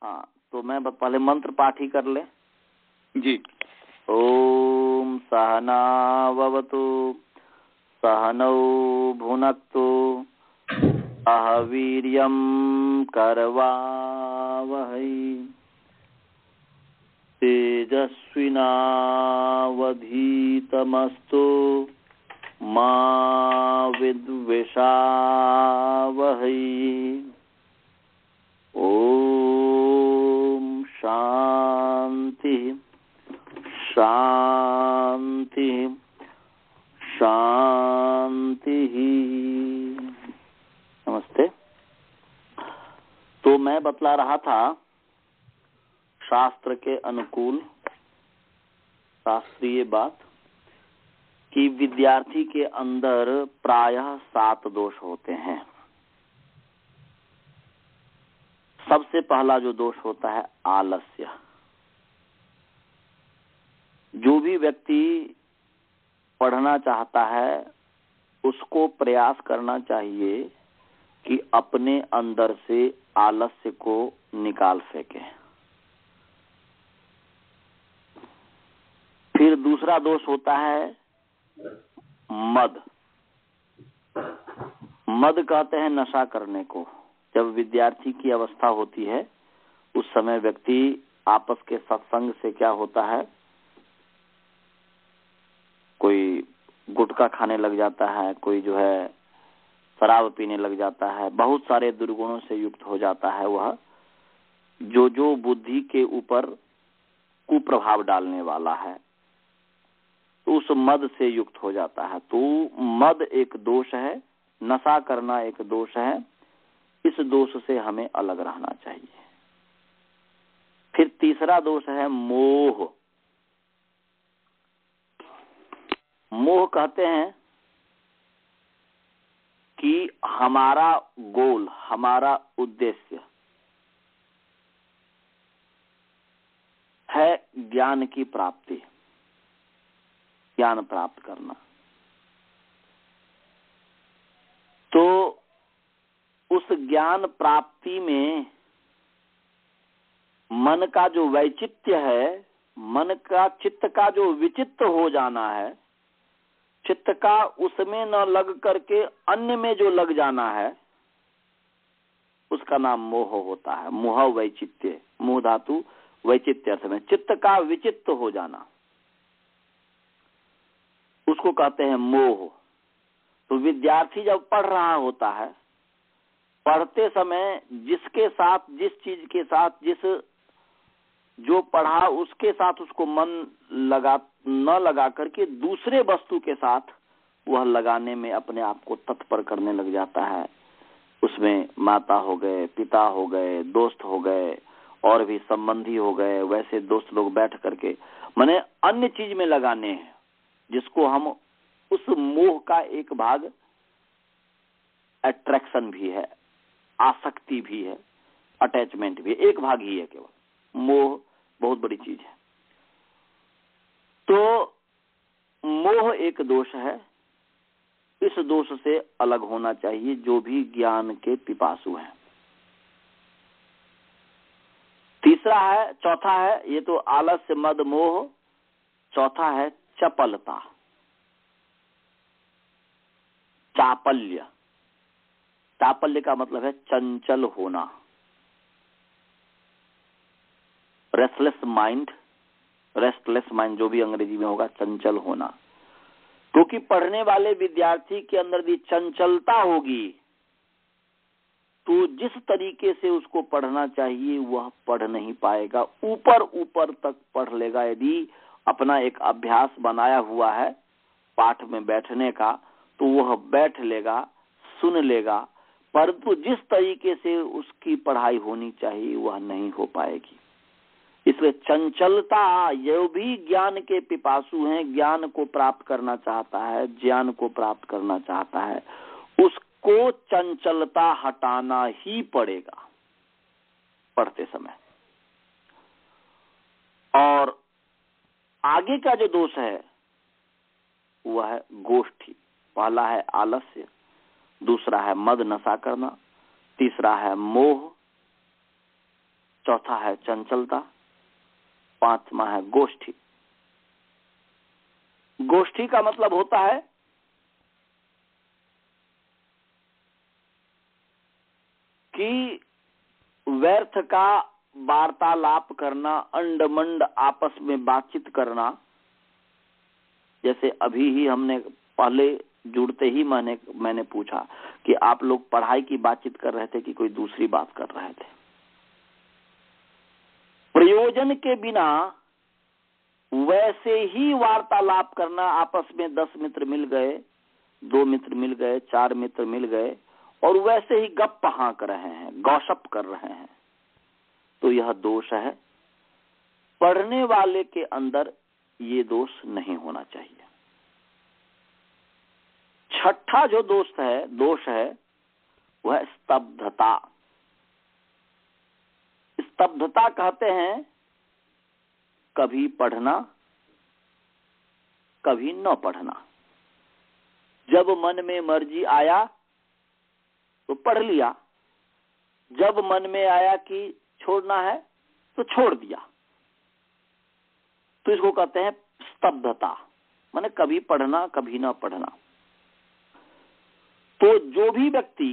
हाँ, तो मैं पहले मंत्र पाठ ही कर ले जी। ओम सहना भवतु सहनौ भुनक्तु सह वीर्यं करवावहै तेजस्विनावधीतमस्तु मा विद्विषावहै। ओम शांति शांति शांति। नमस्ते। तो मैं बतला रहा था शास्त्र के अनुकूल शास्त्रीय बात कि विद्यार्थी के अंदर प्रायः 7 दोष होते हैं। सबसे पहला जो दोष होता है आलस्य। जो भी व्यक्ति पढ़ना चाहता है उसको प्रयास करना चाहिए कि अपने अंदर से आलस्य को निकाल फेंके। फिर दूसरा दोष होता है मद। मद कहते हैं नशा करने को। जब विद्यार्थी की अवस्था होती है उस समय व्यक्ति आपस के सत्संग से क्या होता है, कोई गुटखा खाने लग जाता है, कोई जो है शराब पीने लग जाता है, बहुत सारे दुर्गुणों से युक्त हो जाता है। वह जो बुद्धि के ऊपर कुप्रभाव डालने वाला है तो उस मद से युक्त हो जाता है। तो मद एक दोष है, नशा करना एक दोष है। इस दोष से हमें अलग रहना चाहिए। फिर तीसरा दोष है मोह। मोह कहते हैं कि हमारा गोल, हमारा उद्देश्य है ज्ञान की प्राप्ति, ज्ञान प्राप्त करना। तो उस ज्ञान प्राप्ति में मन का जो वैचित्य है, मन का चित्त का जो विचित्त हो जाना है, चित्त का उसमें न लग करके अन्य में जो लग जाना है, उसका नाम मोह होता है। मोह वैचित्य, मोह धातु वैचित्य अर्थ में चित्त का विचित्त हो जाना, उसको कहते हैं मोह। तो विद्यार्थी जब पढ़ रहा होता है, पढ़ते समय जिसके साथ, जिस चीज के साथ, जो पढ़ा उसके साथ उसको मन न लगा करके दूसरे वस्तु के साथ वह लगाने में अपने आप को तत्पर करने लग जाता है। उसमें माता हो गए, पिता हो गए, दोस्त हो गए और भी संबंधी हो गए, वैसे दोस्त लोग बैठ करके माने अन्य चीज में लगाने हैं, जिसको हम उस मोह का एक भाग अट्रैक्शन भी है, आसक्ति भी है, अटैचमेंट भी है, एक भाग ही है केवल। मोह बहुत बड़ी चीज है। तो मोह एक दोष है। इस दोष से अलग होना चाहिए जो भी ज्ञान के पिपासु हैं। तीसरा है, चौथा है, ये तो आलस्य मद मोह। चौथा है चपलता, चापल्य। चापल्य का मतलब है चंचल होना, रेस्टलेस माइंड। रेस्टलेस माइंड जो भी अंग्रेजी में होगा, चंचल होना। क्योंकि पढ़ने वाले विद्यार्थी के अंदर भी चंचलता होगी तो जिस तरीके से उसको पढ़ना चाहिए वह पढ़ नहीं पाएगा। ऊपर ऊपर तक पढ़ लेगा। यदि अपना एक अभ्यास बनाया हुआ है पाठ में बैठने का तो वह बैठ लेगा, सुन लेगा, परंतु जिस तरीके से उसकी पढ़ाई होनी चाहिए वह नहीं हो पाएगी। इसलिए चंचलता, ये भी ज्ञान के पिपासु हैं, ज्ञान को प्राप्त करना चाहता है, ज्ञान को प्राप्त करना चाहता है, उसको चंचलता हटाना ही पड़ेगा पढ़ते समय। और आगे का जो दोष है वह है गोष्ठी। पहला है आलस्य, दूसरा है मद नशा करना, तीसरा है मोह, चौथा है चंचलता, पांचवा है गोष्ठी। गोष्ठी का मतलब होता है कि व्यर्थ का वार्तालाप करना, अंडमंड आपस में बातचीत करना। जैसे अभी ही हमने पहले जुड़ते ही मैंने पूछा कि आप लोग पढ़ाई की बातचीत कर रहे थे कि कोई दूसरी बात कर रहे थे। प्रयोजन के बिना वैसे ही वार्तालाप करना, आपस में 10 मित्र मिल गए, 2 मित्र मिल गए, 4 मित्र मिल गए और वैसे ही गप हाँक रहे हैं, गॉसिप कर रहे हैं, तो यह दोष है। पढ़ने वाले के अंदर ये दोष नहीं होना चाहिए। छठा जो दोष है वह स्तब्धता। स्तब्धता कहते हैं कभी पढ़ना कभी न पढ़ना। जब मन में मर्जी आया तो पढ़ लिया, जब मन में आया कि छोड़ना है तो छोड़ दिया। तो इसको कहते हैं स्तब्धता, माने कभी पढ़ना कभी न पढ़ना। तो जो भी व्यक्ति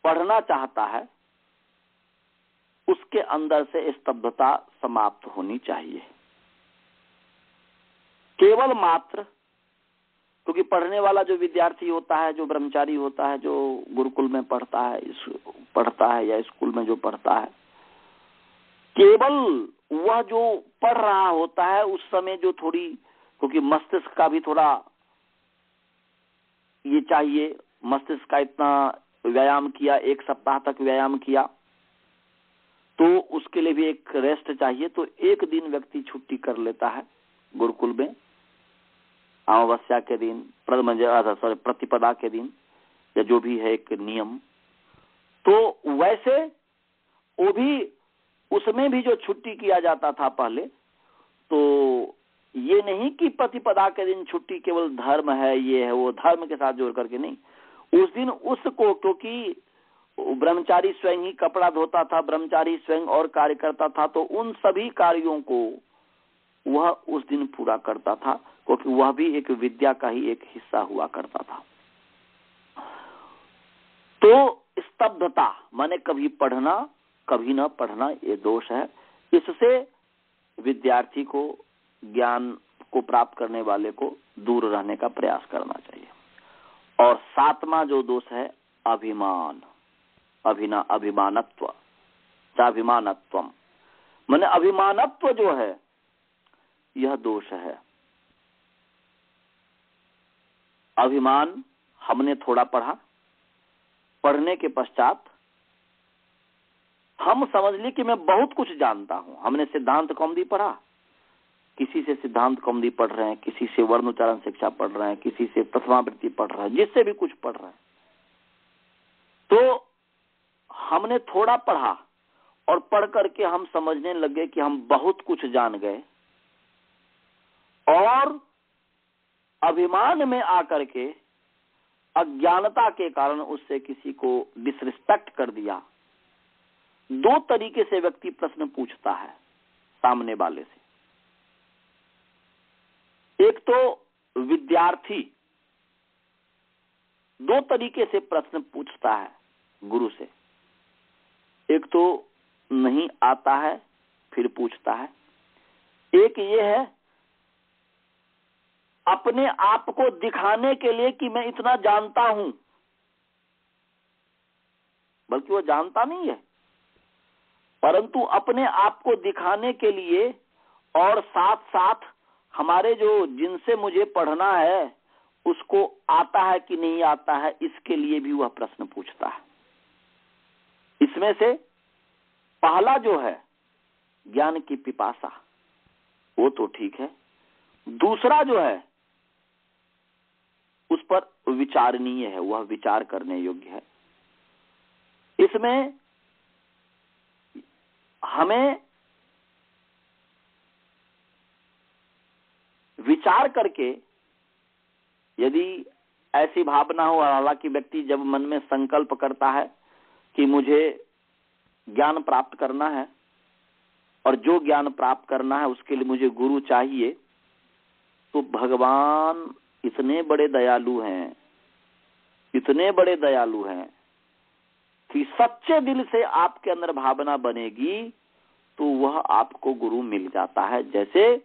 पढ़ना चाहता है उसके अंदर से स्तब्धता समाप्त होनी चाहिए। केवल मात्र, क्योंकि पढ़ने वाला जो विद्यार्थी होता है, जो ब्रह्मचारी होता है, जो गुरुकुल में पढ़ता है या स्कूल में जो पढ़ता है, केवल वह जो पढ़ रहा होता है उस समय जो थोड़ी, क्योंकि मस्तिष्क का भी थोड़ा ये चाहिए, मस्तिष्क का इतना व्यायाम किया, 1 सप्ताह तक व्यायाम किया, तो उसके लिए भी एक रेस्ट चाहिए। तो एक दिन व्यक्ति छुट्टी कर लेता है गुरुकुल में, अमावस्या के दिन, प्रतिपदा के दिन, या जो भी है एक नियम। तो वैसे वो भी, उसमें भी जो छुट्टी किया जाता था पहले, तो ये नहीं कि प्रतिपदा के दिन छुट्टी केवल धर्म है, ये है वो, धर्म के साथ जोड़ करके नहीं। उस दिन उसको, क्योंकि ब्रह्मचारी स्वयं ही कपड़ा धोता था, ब्रह्मचारी स्वयं और कार्य करता था, तो उन सभी कार्यों को वह उस दिन पूरा करता था, क्योंकि वह भी एक विद्या का ही एक हिस्सा हुआ करता था। तो स्तब्धता माने कभी पढ़ना कभी न पढ़ना, ये दोष है। इससे विद्यार्थी को, ज्ञान को प्राप्त करने वाले को दूर रहने का प्रयास करना चाहिए। और 7वां जो दोष है अभिमान, अभिमानत्व, चाभिमानत्वम, माने अभिमानत्व जो है यह दोष है। अभिमान, हमने थोड़ा पढ़ा, पढ़ने के पश्चात हम समझ ली कि मैं बहुत कुछ जानता हूं। हमने सिद्धांत कौमुदी पढ़ा, किसी से सिद्धांत कौमुदी पढ़ रहे हैं, किसी से वर्ण उच्चारण शिक्षा पढ़ रहे हैं, किसी से प्रथमावृत्ति पढ़ रहे हैं, जिससे भी कुछ पढ़ रहे हैं। तो हमने थोड़ा पढ़ा और पढ़ करके हम समझने लगे कि हम बहुत कुछ जान गए, और अभिमान में आकर के, अज्ञानता के कारण उससे किसी को डिसरिस्पेक्ट कर दिया। 2 तरीके से व्यक्ति प्रश्न पूछता है सामने वाले से। एक तो विद्यार्थी 2 तरीके से प्रश्न पूछता है गुरु से। एक तो नहीं आता है फिर पूछता है, एक ये है अपने आप को दिखाने के लिए कि मैं इतना जानता हूं, बल्कि वो जानता नहीं है, परंतु अपने आप को दिखाने के लिए, और साथ साथ हमारे जो जिनसे मुझे पढ़ना है उसको आता है कि नहीं आता है, इसके लिए भी वह प्रश्न पूछता है। इसमें से पहला जो है ज्ञान की पिपासा, वो तो ठीक है। दूसरा जो है उस पर विचारणीय है, वह विचार करने योग्य है। इसमें हमें विचार करके, यदि ऐसी भावना हो, हालांकि व्यक्ति जब मन में संकल्प करता है कि मुझे ज्ञान प्राप्त करना है और जो ज्ञान प्राप्त करना है उसके लिए मुझे गुरु चाहिए, तो भगवान इतने बड़े दयालु हैं, इतने बड़े दयालु हैं कि सच्चे दिल से आपके अंदर भावना बनेगी तो वह आपको गुरु मिल जाता है। जैसे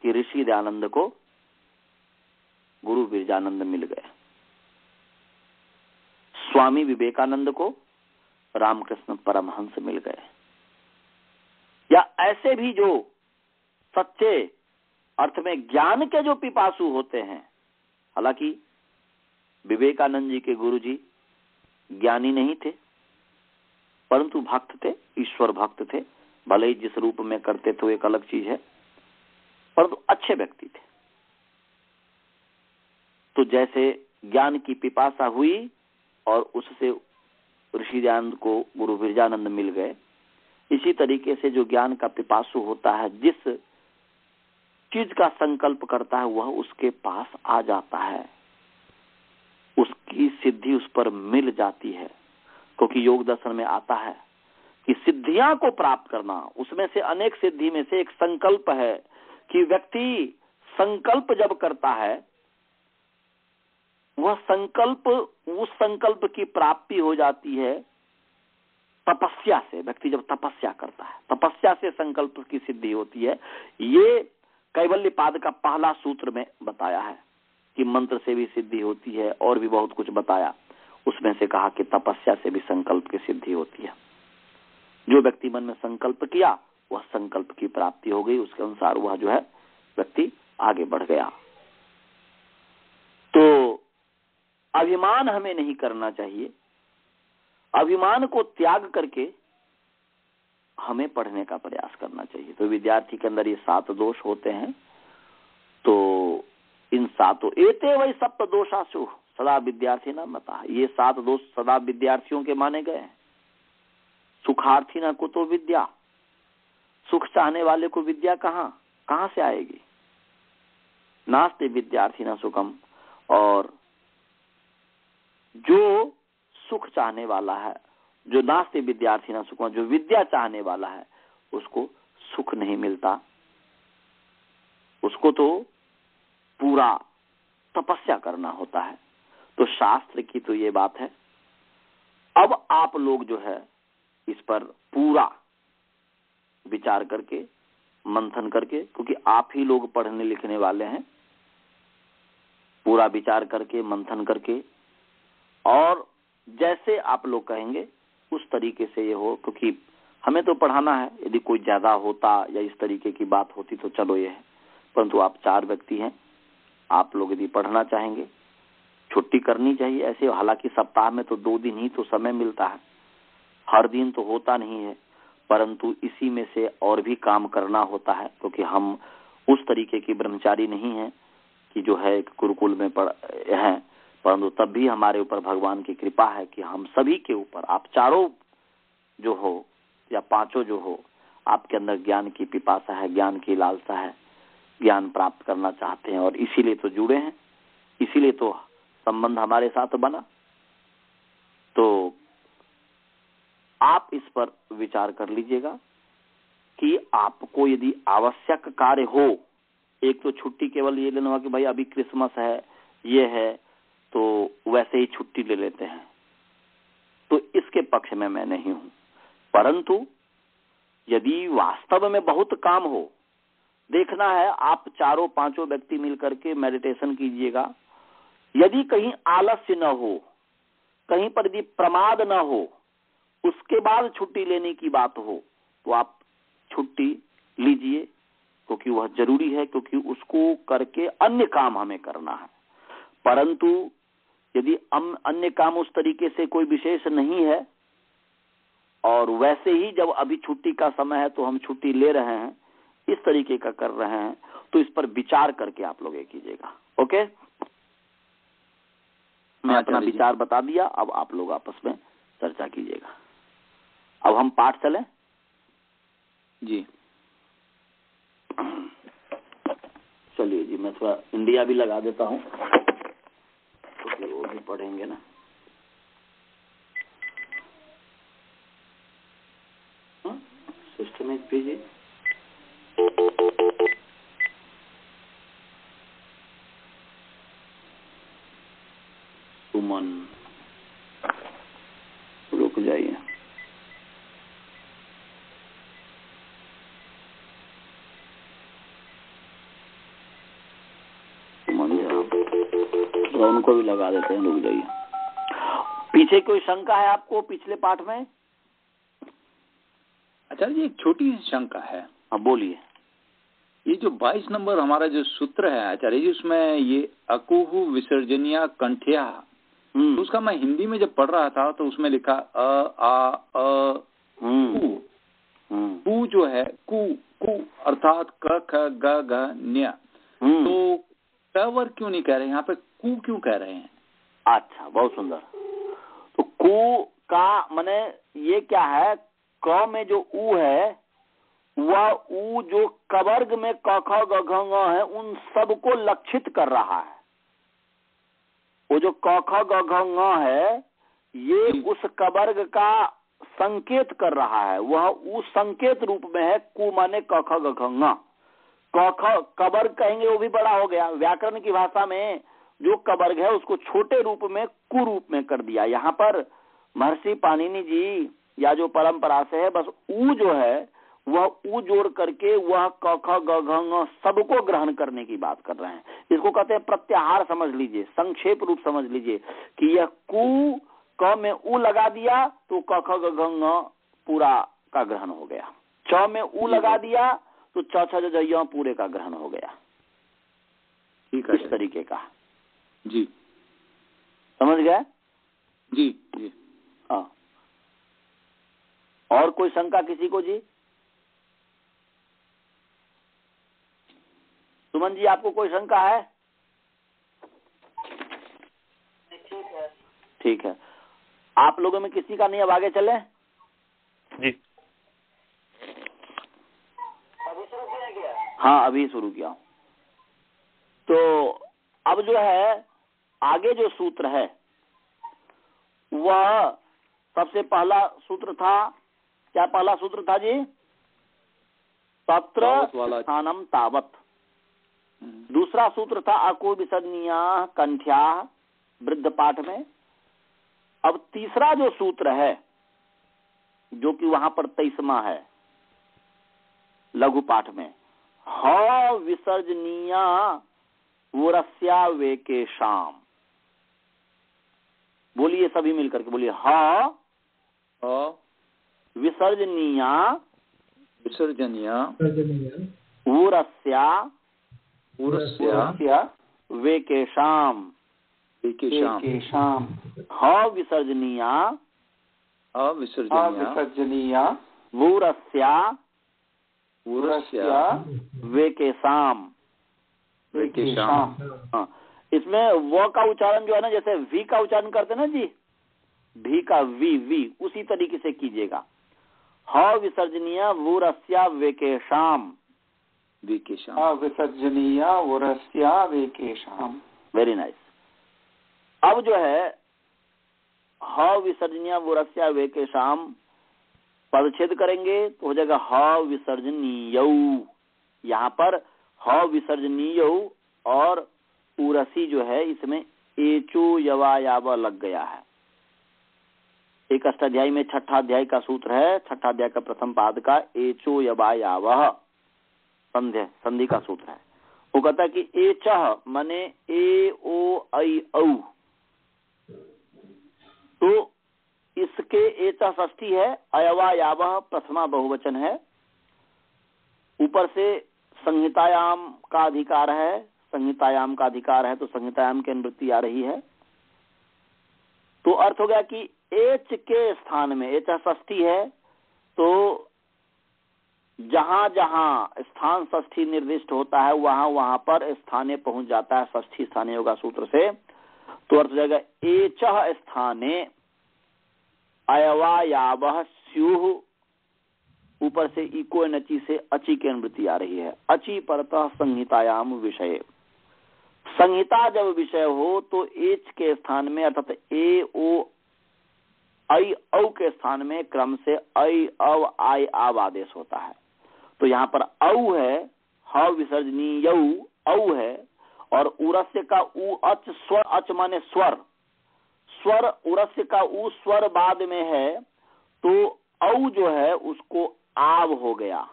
कि ऋषि दयानंद को गुरु विरजानंद मिल गए, स्वामी विवेकानंद को रामकृष्ण परमहंस मिल गए, या ऐसे भी जो सच्चे अर्थ में ज्ञान के जो पिपासु होते हैं। हालांकि विवेकानंद जी के गुरु जी ज्ञानी नहीं थे, परंतु भक्त थे, ईश्वर भक्त थे। भले ही जिस रूप में करते थे एक अलग चीज है, परंतु अच्छे व्यक्ति थे। तो जैसे ज्ञान की पिपासा हुई और उससे ऋषि दयानंद को गुरु विरजानंद मिल गए, इसी तरीके से जो ज्ञान का पिपासु होता है, जिस चीज का संकल्प करता है वह उसके पास आ जाता है, उसकी सिद्धि उस पर मिल जाती है। क्योंकि योग दर्शन में आता है कि सिद्धियां को प्राप्त करना, उसमें से अनेक सिद्धि में से एक संकल्प है कि व्यक्ति संकल्प जब करता है, वह संकल्प, उस संकल्प की प्राप्ति हो जाती है तपस्या से। व्यक्ति जब तपस्या करता है, तपस्या से संकल्प की सिद्धि होती है। ये कैवल्यपाद का पहला सूत्र में बताया है कि मंत्र से भी सिद्धि होती है, और भी बहुत कुछ बताया। उसमें से कहा कि तपस्या से भी संकल्प की सिद्धि होती है। जो व्यक्ति मन में संकल्प किया वह संकल्प की प्राप्ति हो गई, उसके अनुसार वह जो है व्यक्ति आगे बढ़ गया। तो अभिमान हमें नहीं करना चाहिए। अभिमान को त्याग करके हमें पढ़ने का प्रयास करना चाहिए। तो विद्यार्थी के अंदर ये 7 दोष होते हैं। तो इन 7 एते वही सप्त दोषासु सदा विद्यार्थी न मता, ये 7 दोष सदा विद्यार्थियों के माने गए हैं। सुखार्थी न कुतो विद्या, सुख चाहने वाले को विद्या कहां से आएगी। नास्ति विद्यार्थी न सुखम, और जो सुख चाहने वाला है, जो नास्ति विद्यार्थी न सुखम, जो विद्या चाहने वाला है उसको सुख नहीं मिलता। उसको तो पूरा तपस्या करना होता है। तो शास्त्र की तो ये बात है। अब आप लोग जो है इस पर पूरा विचार करके, मंथन करके, क्योंकि आप ही लोग पढ़ने लिखने वाले हैं, पूरा विचार करके, मंथन करके, और जैसे आप लोग कहेंगे उस तरीके से ये हो। क्योंकि हमें तो पढ़ाना है, यदि कोई ज्यादा होता या इस तरीके की बात होती तो चलो ये है, परंतु आप 4 व्यक्ति हैं, आप लोग यदि पढ़ना चाहेंगे, छुट्टी करनी चाहिए ऐसे। हालांकि सप्ताह में तो 2 दिन ही तो समय मिलता है, हर दिन तो होता नहीं है, परंतु इसी में से और भी काम करना होता है। क्योंकि हम उस तरीके के ब्रह्मचारी नहीं हैं कि जो है गुरुकुल में हैं, परंतु तब भी हमारे ऊपर भगवान की कृपा है कि हम सभी के ऊपर, आप चारों जो हो या 5 जो हो, आपके अंदर ज्ञान की पिपासा है, ज्ञान की लालसा है, ज्ञान प्राप्त करना चाहते हैं, और इसीलिए तो जुड़े हैं, इसीलिए तो संबंध हमारे साथ बना। तो आप इस पर विचार कर लीजिएगा कि आपको यदि आवश्यक कार्य हो, एक तो छुट्टी केवल ये लेना होगा कि भाई अभी क्रिसमस है, ये है, तो वैसे ही छुट्टी ले लेते हैं, तो इसके पक्ष में मैं नहीं हूं। परंतु यदि वास्तव में बहुत काम हो, देखना है, आप 4-5 व्यक्ति मिलकर के मेडिटेशन कीजिएगा। यदि कहीं आलस्य न हो, कहीं पर यदि प्रमाद न हो, उसके बाद छुट्टी लेने की बात हो, तो आप छुट्टी लीजिए, क्योंकि वह जरूरी है, क्योंकि उसको करके अन्य काम हमें करना है। परंतु यदि अन्य काम उस तरीके से कोई विशेष नहीं है, और वैसे ही जब अभी छुट्टी का समय है तो हम छुट्टी ले रहे हैं, इस तरीके का कर रहे हैं, तो इस पर विचार करके आप लोग ये कीजिएगा। ओके, मैं अपना विचार बता दिया, अब आप लोग आपस में चर्चा कीजिएगा। अब हम पाठ चलें जी। चलिए जी, मैं थोड़ा इंडिया भी लगा देता हूँ, तो फिर वो भी पढ़ेंगे ना। नेक्स्ट इमेज भेजिए। सुमन, रुक जाइए। सुमन जरा उनको भी लगा देते हैं, रुक जाइए। पीछे कोई शंका है आपको पिछले पाठ में? आचार्य जी एक छोटी सी शंका है। हाँ बोलिए। ये जो 22 नंबर हमारा जो सूत्र है आचार्य जी, उसमें ये अकुहु विसर्जनिया कंठ्या, तो उसका मैं हिंदी में जब पढ़ रहा था तो उसमें लिखा कु जो है कु अर्थात क ख ग घ न्य, तो क क्यों नहीं कह रहे हैं यहाँ पे, कु क्यों कह रहे हैं? अच्छा, बहुत सुंदर। तो कु का माने ये क्या है, क में जो उ है वह उ जो कवर्ग में क ख ग घ ङ है उन सबको लक्षित कर रहा है। वो जो क ख ग घ ङ है ये उस कवर्ग का संकेत कर रहा है, वह उस संकेत रूप में है। कु माने क ख ग घ ङ। क ख कवर्ग कहेंगे वो भी बड़ा हो गया, व्याकरण की भाषा में जो कवर्ग है उसको छोटे रूप में कु रूप में कर दिया। यहाँ पर महर्षि पाणिनि जी या जो परंपरा से है, बस उ जो है वह उ जोड़ करके वह क ख ग घ ङ सबको ग्रहण करने की बात कर रहे हैं। इसको कहते हैं प्रत्याहार, समझ लीजिए, संक्षेप रूप समझ लीजिए कि यह कु क में उ लगा दिया तो क ख ग घ ङ पूरा का ग्रहण हो गया। च में उ लगा दिया तो च छ ज य पूरे का ग्रहण हो गया। ठीक है, इस तरीके का जी समझ गए? जी जी। हाँ, और कोई शंका किसी को जी? सुमन जी आपको कोई शंका है? ठीक है, आप लोगों में किसी का नहीं, अब आगे चले जी। अभी शुरू किया क्या? हाँ अभी शुरू किया। तो अब जो है आगे जो सूत्र है वह सबसे पहला सूत्र था, क्या पहला सूत्र था जी? तत्र स्थानम तावत। दूसरा सूत्र था अको विसर्जनीया कंठ्या वृद्ध पाठ में। अब तीसरा जो सूत्र है जो कि वहां पर 23वां है लघु पाठ में, ह विसर्जनीया वोरस्या वेकेशाम। बोलिए सभी मिलकर के बोलिए, ह विसर्जनीया वोरस्या वेकेशाम। ह विसर्जनीया वोरस्या वेकेशाम। हाँ, इसमें व का उच्चारण जो है ना, जैसे वी का उच्चारण करते ना जी, भी का वी उसी तरीके से कीजिएगा। ह विसर्जनीय वोरस्या वेकेशाम। विसर्जनीय वोरस्या वेकेशाम। Very nice. अब जो है ह विसर्जनीय वोरस्या वेकेशाम पदच्छेद करेंगे तो हो जाएगा ह विसर्जनीयौ। यहाँ पर ह विसर्जनीयौ और उरसी जो है इसमें एचो यवा यावा लग गया है। एक अष्टाध्यायी में छठा अध्याय का सूत्र है, छठा अध्याय का प्रथम पाद का एचो यवा यावह संधि का सूत्र है। वो कहता है कि एचह मने ए ओ ऐ औ, तो इसके एचह षष्ठी है, अयवा यावह प्रथमा बहुवचन है। ऊपर से संहितायाम का अधिकार है, संहितायाम का अधिकार है तो संहितायाम की अनुवृत्ति आ रही है। तो अर्थ हो गया कि एच के स्थान में, एच षष्ठी है तो जहां जहां स्थान षष्ठी निर्दिष्ट होता है वहां वहां पर स्थाने पहुंच जाता है षष्ठी स्थानीय होगा सूत्र से। तो अर्थ हो जाएगा एचह स्थाने अयवा यावह स्युः, ऊपर से इको नची से अची की अनुवृत्ति आ रही है। अची परतः संहितायाम विषय, संहिता जब विषय हो तो एच के स्थान में अर्थात ए ओ ऐ औ के स्थान में क्रम से ऐ अव आय आव आदेश होता है। तो यहाँ पर औ है, ह विसर्जनीय औ है, और उरस्य का उ अच स्वर, अच माने स्वर, स्वर उरस्य का उ स्वर बाद में है, तो औ जो है उसको आव हो गया,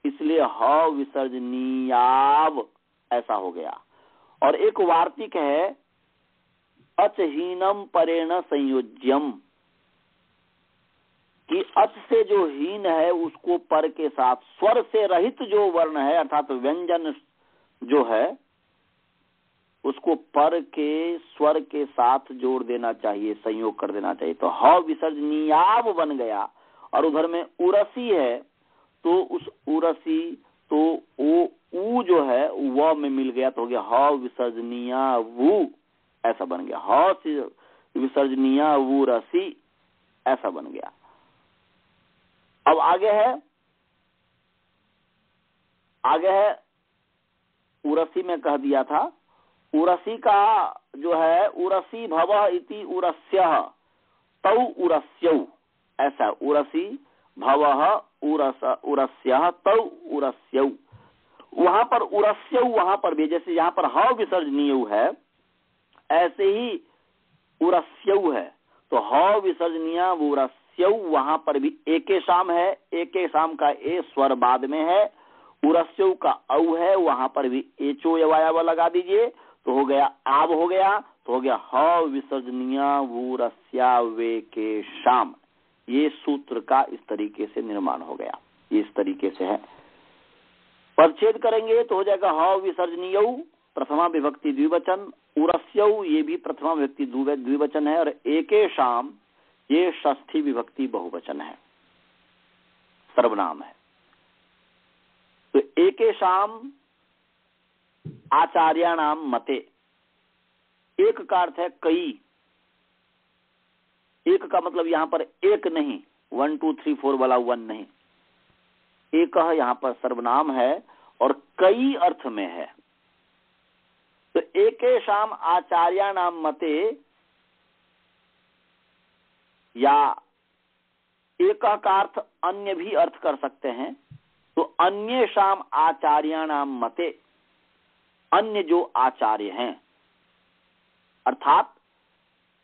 इसलिए ह विसर्जनीयाव ऐसा हो गया। और एक वार्तिक है अचहीनम परेण संयोज्यम, कि अच से जो हीन है उसको पर के साथ, स्वर से रहित जो वर्ण है अर्थात व्यंजन जो है उसको पर के स्वर के साथ जोड़ देना चाहिए, संयोग कर देना चाहिए। तो ह विसर्जनीयाव बन गया, और उधर में उरसी है तो उस उरसी तो वो ऊ जो है व में मिल गया, तो हो गया ह विसर्जनीया वू, ऐसा बन गया। ह विसर्जनीया वू रसी, ऐसा बन गया। अब आगे है उरसी में कह दिया था, उरसी का जो है उरसी भवः इति उरस्यः तौ उरस्यौ, ऐसा उरसी भवः उरस्यः तौ उरस्यौ। वहां पर उरस्यौ, वहां पर भी जैसे यहाँ पर ह विसर्जनीय है ऐसे ही उरस्यौ है, तो ह विसर्जनीय उरस्यौ, वहां पर भी एके शाम है, एके शाम का ए स्वर बाद में है, उरस्यौ का औ है, वहां पर भी एचो यवायाव लगा दीजिए, तो हो गया आव हो गया, तो हो गया ह विसर्जनीय उरस्या वे के शाम। ये सूत्र का इस तरीके से निर्माण हो गया, ये इस तरीके से है। परिच्छेद करेंगे तो हो जाएगा ह विसर्जनीय प्रथमा विभक्ति द्विवचन, उरस्यौ ये भी प्रथमा विभक्ति द्विवचन है, और एके शाम ये षष्ठी विभक्ति बहुवचन है, सर्वनाम है। तो एके शाम आचार्याणाम मते, एक का अर्थ है कई, एक का मतलब यहां पर एक नहीं 1 2 3 4 वाला 1 नहीं, एक यहां पर सर्वनाम है और कई अर्थ में है। तो एके शाम आचार्याणाम मते, या एक का अर्थ अन्य भी अर्थ कर सकते हैं, तो अन्य शाम आचार्याणाम मते, अन्य जो आचार्य हैं, अर्थात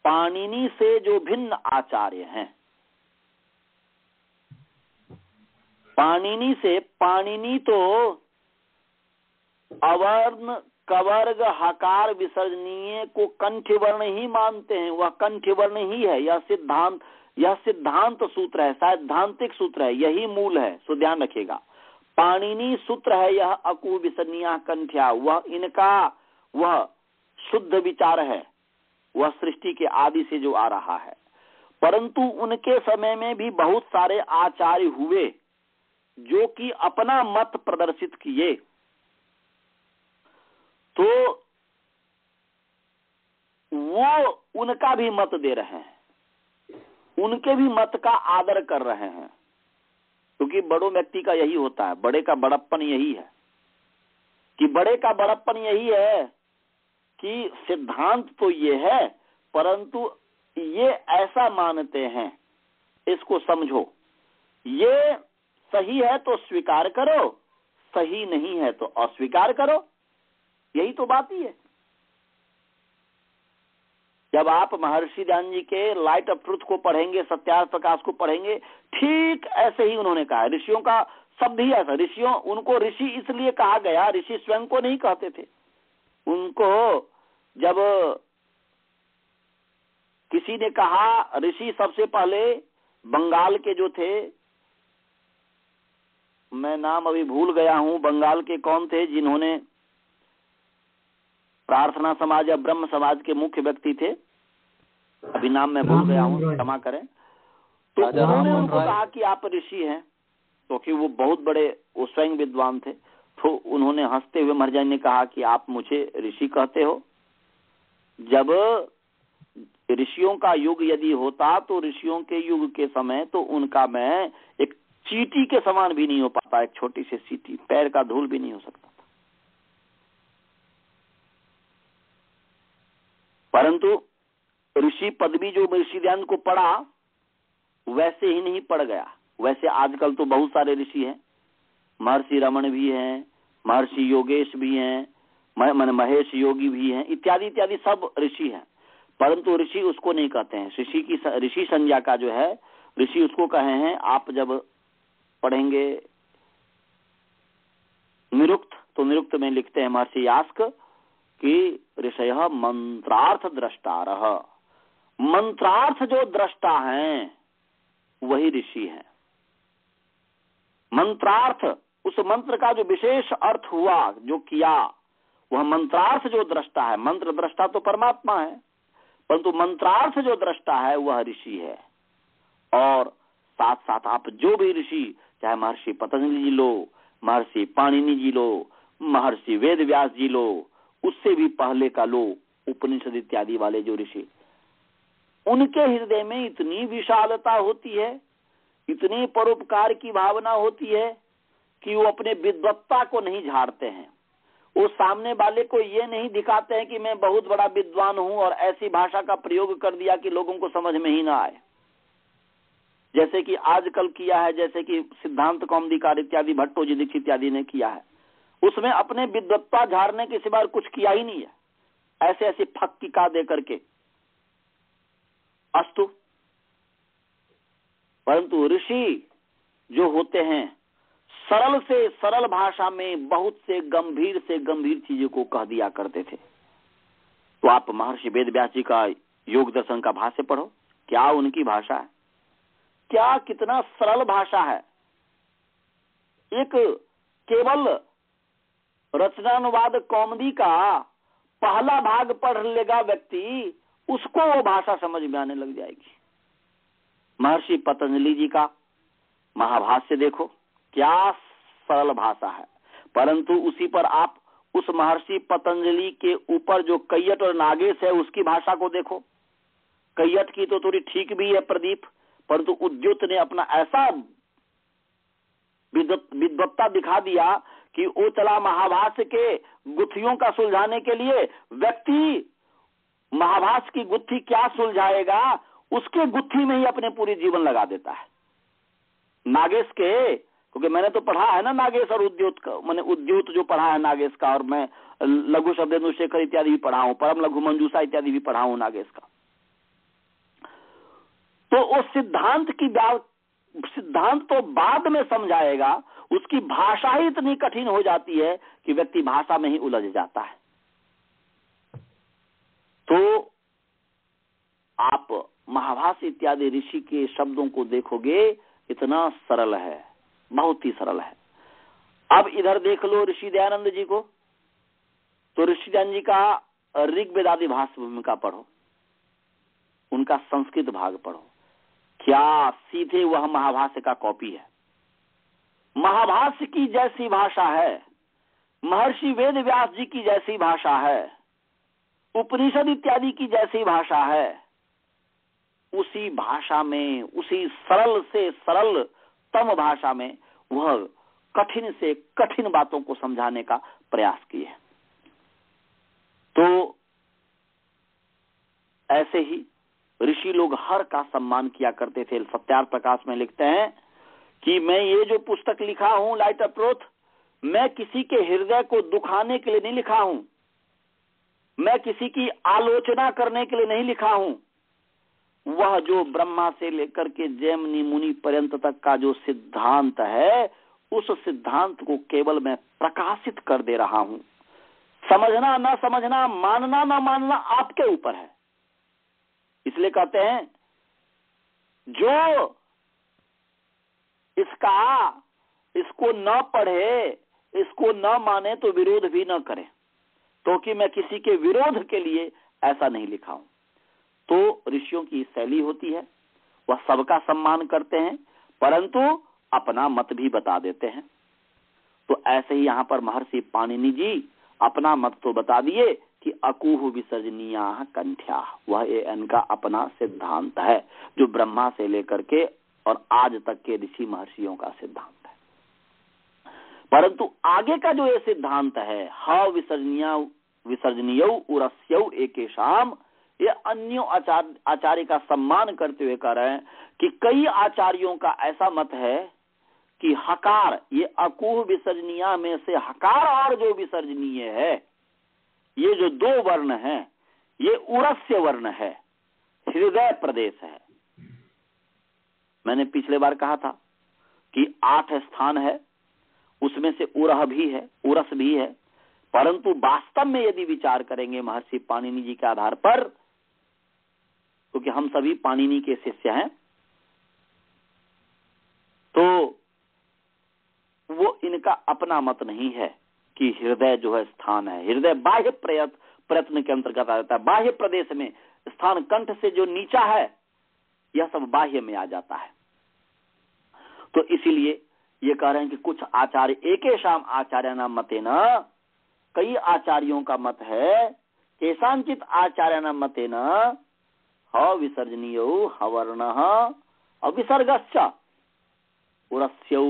पाणिनि से जो भिन्न आचार्य हैं। पाणिनि से, पाणिनि तो अवर्ण कवर्ग हकार विसर्जनीय को कंठ्यवर्ण ही मानते हैं, वह कंठ्यवर्ण ही है। यह सिद्धांत सूत्र है, सैद्धांतिक सूत्र है, यही मूल है, सो ध्यान रखिएगा। पाणिनि सूत्र है यह अकु विसर्जनीय कंठ्या, वह शुद्ध विचार है, वह सृष्टि के आदि से जो आ रहा है। परंतु उनके समय में भी बहुत सारे आचार्य हुए जो कि अपना मत प्रदर्शित किए, तो वो उनका भी मत दे रहे हैं, उनके भी मत का आदर कर रहे हैं, क्योंकि बड़ों व्यक्ति का यही होता है, बड़े का बड़प्पन यही है, कि बड़े का बड़प्पन यही है कि सिद्धांत तो ये है परंतु ये ऐसा मानते हैं, इसको समझो, ये सही है तो स्वीकार करो, सही नहीं है तो अस्वीकार करो, यही तो बात ही है। जब आप महर्षि दयानंद जी के लाइट ऑफ ट्रुथ को पढ़ेंगे, सत्यार्थ प्रकाश को पढ़ेंगे, ठीक ऐसे ही उन्होंने कहा है। ऋषियों का शब्द ही ऐसा, उनको ऋषि इसलिए कहा गया, ऋषि स्वयं को नहीं कहते थे। उनको जब किसी ने कहा ऋषि, सबसे पहले बंगाल के जो थे, मैं नाम अभी भूल गया हूं, बंगाल के कौन थे जिन्होंने प्रार्थना समाज या ब्रह्म समाज के मुख्य व्यक्ति थे, अभी नाम मैं भूल गया हूं, क्षमा करें। तो उन्होंने उनको कहा कि आप ऋषि हैं, क्योंकि वो बहुत बड़े, वो स्वयं विद्वान थे। तो उन्होंने हंसते हुए महाराज ने कहा कि आप मुझे ऋषि कहते हो? जब ऋषियों का युग यदि होता तो ऋषियों के युग के समय तो उनका मैं एक चींटी के समान भी नहीं हो पाता, एक छोटी सी चींटी, पैर का धूल भी नहीं हो सकता था। परंतु ऋषि पदवी जो ऋषि दयानंद को पड़ा, वैसे ही नहीं पड़ गया। वैसे आजकल तो बहुत सारे ऋषि हैं, महर्षि रमण भी हैं, महर्षि योगेश भी हैं, महेश योगी भी हैं, इत्यादि इत्यादि सब ऋषि हैं। परंतु ऋषि उसको नहीं कहते हैं। ऋषि संज्ञा का जो है, ऋषि उसको कहे हैं। आप जब पढ़ेंगे निरुक्त, तो निरुक्त में लिखते हैं महर्षि यास्क कि ऋषयः मंत्रार्थ द्रष्टारः। मंत्रार्थ जो दृष्टा हैं वही ऋषि हैं। मंत्रार्थ, उस मंत्र का जो विशेष अर्थ हुआ, जो किया, वह मंत्रार्थ जो दृष्टा है। मंत्र दृष्टा तो परमात्मा है, परंतु मंत्रार्थ जो दृष्टा है वह ऋषि है। और साथ साथ आप जो भी ऋषि, चाहे महर्षि पतंजलि जी लो, महर्षि पाणिनि जी लो, महर्षि वेद व्यास जी लो, उससे भी पहले का लो, उपनिषद इत्यादि वाले जो ऋषि, उनके हृदय में इतनी विशालता होती है, इतनी परोपकार की भावना होती है कि वो अपने विद्वत्ता को नहीं झाड़ते हैं। वो सामने वाले को ये नहीं दिखाते हैं कि मैं बहुत बड़ा विद्वान हूं और ऐसी भाषा का प्रयोग कर दिया कि लोगों को समझ में ही ना आए, जैसे कि आजकल किया है, जैसे कि सिद्धांत कौमुदीकार इत्यादि भट्टो जी दीक्षित इत्यादि ने किया है। उसमें अपने विद्वत्ता झाड़ने के सिवा कुछ किया ही नहीं है, ऐसे ऐसे फक्तिका दे करके। अस्तु, परंतु ऋषि जो होते हैं सरल से सरल भाषा में बहुत से गंभीर चीजों को कह दिया करते थे। तो आप महर्षि वेद व्यास जी का योग दर्शन का भाष्य पढ़ो, क्या उनकी भाषा है, क्या कितना सरल भाषा है। एक केवल रचनानुवाद कौमुदी का पहला भाग पढ़ लेगा व्यक्ति, उसको वो भाषा समझ में आने लग जाएगी। महर्षि पतंजलि जी का महाभाष्य देखो, क्या सरल भाषा है। परंतु उसी पर आप उस महर्षि पतंजलि के ऊपर जो कैयट और नागेश है उसकी भाषा को देखो। कैयट की तो थोड़ी ठीक भी है प्रदीप, परंतु उद्योत ने अपना ऐसा विद्वत्ता दिखा दिया कि वो चला महाभाष्य के गुत्थियों का सुलझाने के लिए। व्यक्ति महाभाष्य की गुत्थी क्या सुलझाएगा, उसके गुत्थी में ही अपने पूरी जीवन लगा देता है। नागेश के, क्योंकि मैंने तो पढ़ा है ना नागेश और उद्योत का, मैंने उद्योत जो पढ़ा है नागेश का, और मैं लघु शब्देन्दु शेखर इत्यादि भी पढ़ा हूं, परम लघु मंजूषा इत्यादि भी पढ़ा हूं नागेश का। तो उस सिद्धांत तो बाद में समझाएगा, उसकी भाषा ही इतनी कठिन हो जाती है कि व्यक्ति भाषा में ही उलझ जाता है। तो आप महाभाष्य इत्यादि ऋषि के शब्दों को देखोगे, इतना सरल है, बहुत ही सरल है। अब इधर देख लो ऋषि दयानंद जी को, तो ऋषि दयानंद जी का ऋग्वेदादि भाष्य भूमिका पढ़ो, उनका संस्कृत भाग पढ़ो, क्या सीधे वह महाभाष्य का कॉपी है। महाभाष्य की जैसी भाषा है, महर्षि वेद व्यास जी की जैसी भाषा है, उपनिषद इत्यादि की जैसी भाषा है, उसी भाषा में, उसी सरल से सरलतम भाषा में वह कठिन से कठिन बातों को समझाने का प्रयास किए। तो ऐसे ही ऋषि लोग हर का सम्मान किया करते थे। सत्यार्थ प्रकाश में लिखते हैं कि मैं ये जो पुस्तक लिखा हूं लाइट अप्रोच, मैं किसी के हृदय को दुखाने के लिए नहीं लिखा हूं, मैं किसी की आलोचना करने के लिए नहीं लिखा हूं। वह जो ब्रह्मा से लेकर के जैमिनी मुनि पर्यंत तक का जो सिद्धांत है, उस सिद्धांत को केवल मैं प्रकाशित कर दे रहा हूं। समझना ना समझना, मानना ना मानना आपके ऊपर है। इसलिए कहते हैं जो इसको न पढ़े, इसको न माने तो विरोध भी न करे, क्योंकि मैं किसी के विरोध के लिए ऐसा नहीं लिखा हूं। तो ऋषियों की शैली होती है, वह सबका सम्मान करते हैं परंतु अपना मत भी बता देते हैं। तो ऐसे ही यहाँ पर महर्षि पाणिनि जी अपना मत तो बता दिए कि अकुह विसर्जनीया कंठ्या, वह इनका अपना सिद्धांत है जो ब्रह्मा से लेकर के और आज तक के ऋषि महर्षियों का सिद्धांत है। परंतु आगे का जो ये सिद्धांत है, ह विसर्जनीय उरस्यौ एकेशाम ये अन्यों आचार्य का सम्मान करते हुए कह रहे हैं कि कई आचार्यों का ऐसा मत है कि हकार, ये अकुह विसर्जनीय में से हकार और जो विसर्जनीय है, ये जो दो वर्ण है, ये उरस्य वर्ण है, हृदय प्रदेश है। मैंने पिछले बार कहा था कि 8 स्थान है, उसमें से उरह भी है, उरस भी है, परंतु वास्तव में यदि विचार करेंगे महर्षि पाणिनि जी के आधार पर, क्योंकि हम सभी पाणिनि के शिष्य हैं, तो वो इनका अपना मत नहीं है कि हृदय जो है स्थान है। हृदय बाह्य प्रयत्न के अंतर्गत आ जाता है। बाह्य प्रदेश में स्थान कंठ से जो नीचा है, यह सब बाह्य में आ जाता है। तो इसीलिए ये कह रहे हैं कि कुछ आचार्य, एकेशाम आचार्य नाम मते न, कई आचार्यों का मत है, केशांचित आचार्य नाम मते न ह विसर्जनीय हवर्ण अविसर्गश्च उरस्यौ,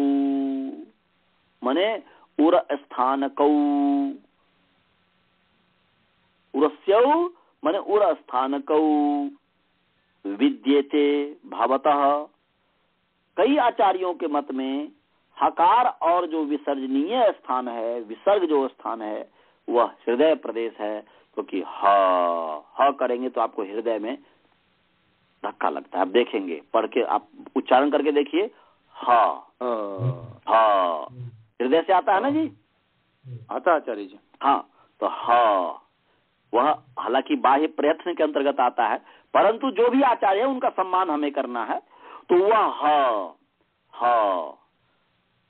मने उर स्थानकौ, उरस्यौ मने उर स्थानकौ विद्येते भवतः। कई आचार्यों के मत में हकार और जो विसर्जनीय स्थान है, विसर्ग जो स्थान है, वह हृदय प्रदेश है, क्योंकि ह करेंगे तो आपको हृदय में धक्का लगता है। आप देखेंगे, पढ़ के आप उच्चारण करके देखिए, हृदय से आता है ना जी, आता आचार्य जी। हाँ, तो वह हालांकि बाह्य प्रयत्न के अंतर्गत आता है, परंतु जो भी आचार्य है उनका सम्मान हमें करना है, तो वह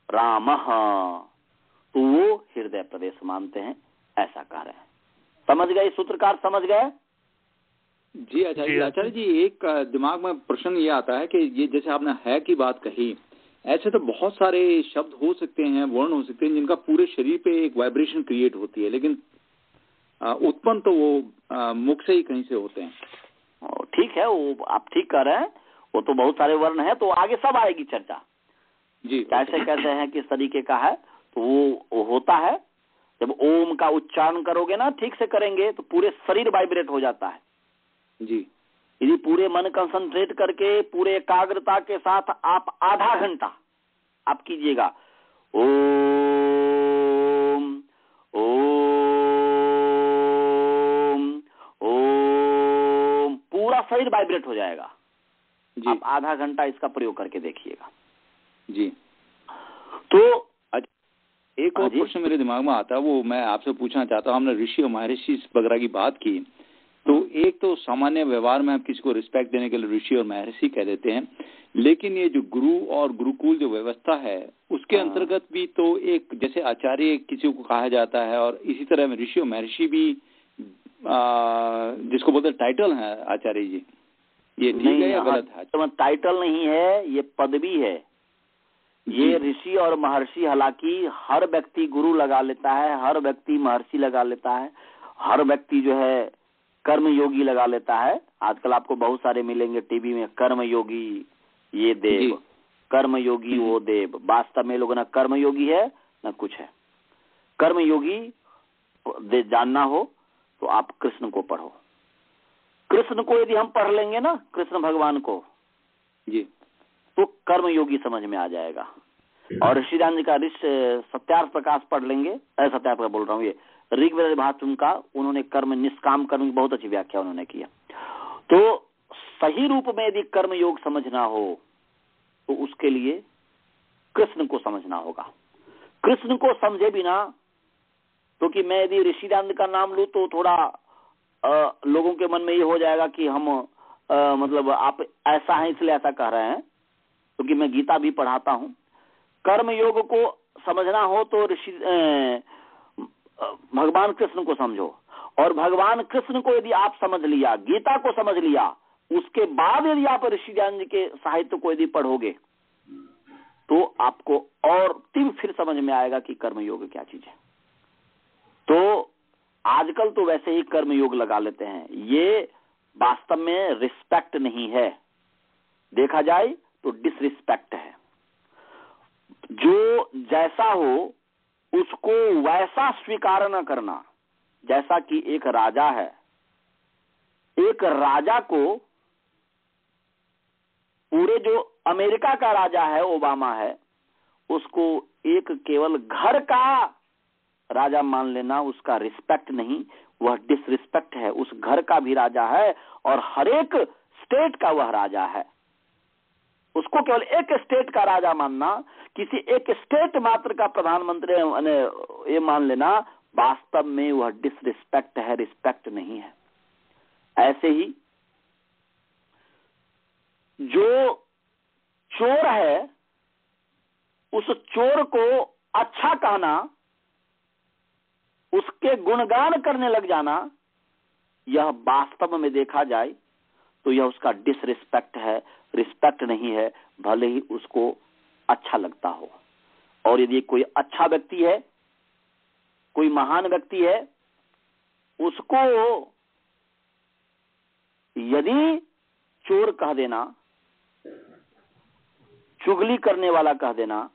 राम, तो वो हृदय प्रदेश मानते हैं, ऐसा कह रहे हैं। समझ गए सूत्रकार, समझ गए जी आचार्य जी। एक दिमाग में प्रश्न ये आता है कि ये जैसे आपने है की बात कही, ऐसे तो बहुत सारे शब्द हो सकते हैं, वर्ण हो सकते हैं, जिनका पूरे शरीर पे एक वाइब्रेशन क्रिएट होती है, लेकिन उत्पन्न तो वो मुख से ही कहीं से होते हैं। ठीक है, वो आप ठीक कह रहे हैं, वो तो बहुत सारे वर्ण है, तो आगे सब आएगी चर्चा जी, कैसे कैसे है, किस तरीके का है, तो वो होता है। जब ओम का उच्चारण करोगे ना, ठीक से करेंगे, तो पूरे शरीर वाइब्रेट हो जाता है जी। यदि पूरे मन कंसंट्रेट करके पूरे एकाग्रता के साथ आप आधा घंटा आप कीजिएगा, ओम ओम ओम, पूरा शरीर वाइब्रेट हो जाएगा जी। आप आधा घंटा इसका प्रयोग करके देखिएगा जी। तो एक और प्रश्न मेरे दिमाग में आता है, वो मैं आपसे पूछना चाहता हूँ। हमने ऋषि और महर्षि वगैरह की बात की, तो एक तो सामान्य व्यवहार में हम किसी को रिस्पेक्ट देने के लिए ऋषि और महर्षि कह देते हैं, लेकिन ये जो गुरु और गुरुकुल जो व्यवस्था है, उसके अंतर्गत भी तो एक जैसे आचार्य किसी को कहा जाता है, और इसी तरह में ऋषि और महर्षि भी जिसको बोलते टाइटल है आचार्य जी, ये ठीक है या गलत है? तो टाइटल नहीं है, ये पदवी है। ये ऋषि और महर्षि, हालांकि हर व्यक्ति गुरु लगा लेता है, हर व्यक्ति महर्षि लगा लेता है, हर व्यक्ति जो है कर्म योगी लगा लेता है। आजकल आपको बहुत सारे मिलेंगे टीवी में, कर्म योगी ये देव, कर्म योगी वो देव। वास्तव में लोगों ना कर्म योगी है ना कुछ है। कर्म योगी जानना हो तो आप कृष्ण को पढ़ो। कृष्ण को यदि हम पढ़ लेंगे ना, कृष्ण भगवान को जी, तो कर्म योगी समझ में आ जाएगा। और ऋषिदान जी का सत्यार्थ प्रकाश पढ़ लेंगे, सत्यार्थ बोल रहा हूँ, ये ऋग्वेद भाषण का, उन्होंने कर्म निष्काम कर्म की बहुत अच्छी व्याख्या उन्होंने किया। तो सही रूप में यदि कर्म योग समझना हो तो उसके लिए कृष्ण को समझना होगा। कृष्ण को समझे बिना, क्योंकि मैं यदि ऋषिदान का नाम लूं तो थोड़ा लोगों के मन में ये हो जाएगा कि हम मतलब आप ऐसा है इसलिए ऐसा कह रहे हैं, क्योंकि मैं गीता भी पढ़ाता हूं। कर्म योग को समझना हो तो ऋषि भगवान कृष्ण को समझो, और भगवान कृष्ण को यदि आप समझ लिया, गीता को समझ लिया, उसके बाद यदि आप ऋषिदान जी के साहित्य को यदि पढ़ोगे तो आपको और फिर समझ में आएगा कि कर्म योग क्या चीज है। तो आजकल तो वैसे ही कर्म योग लगा लेते हैं, ये वास्तव में रिस्पेक्ट नहीं है, देखा जाए तो डिसरिस्पेक्ट है। जो जैसा हो उसको वैसा स्वीकार न करना। जैसा कि एक राजा है, एक राजा को, पूरे जो अमेरिका का राजा है ओबामा है, उसको एक केवल घर का राजा मान लेना उसका रिस्पेक्ट नहीं, वह डिसरिस्पेक्ट है। उस घर का भी राजा है और हर एक स्टेट का वह राजा है। उसको केवल एक स्टेट का राजा मानना, किसी एक स्टेट मात्र का प्रधानमंत्री ये मान लेना, वास्तव में वह डिसरिस्पेक्ट है, रिस्पेक्ट नहीं है। ऐसे ही जो चोर है, उस चोर को अच्छा कहना, उसके गुणगान करने लग जाना, यह वास्तव में देखा जाए तो यह उसका डिसरिस्पेक्ट है, रिस्पेक्ट नहीं है, भले ही उसको अच्छा लगता हो। और यदि कोई अच्छा व्यक्ति है, कोई महान व्यक्ति है, उसको यदि चोर कह देना, चुगली करने वाला कह देना,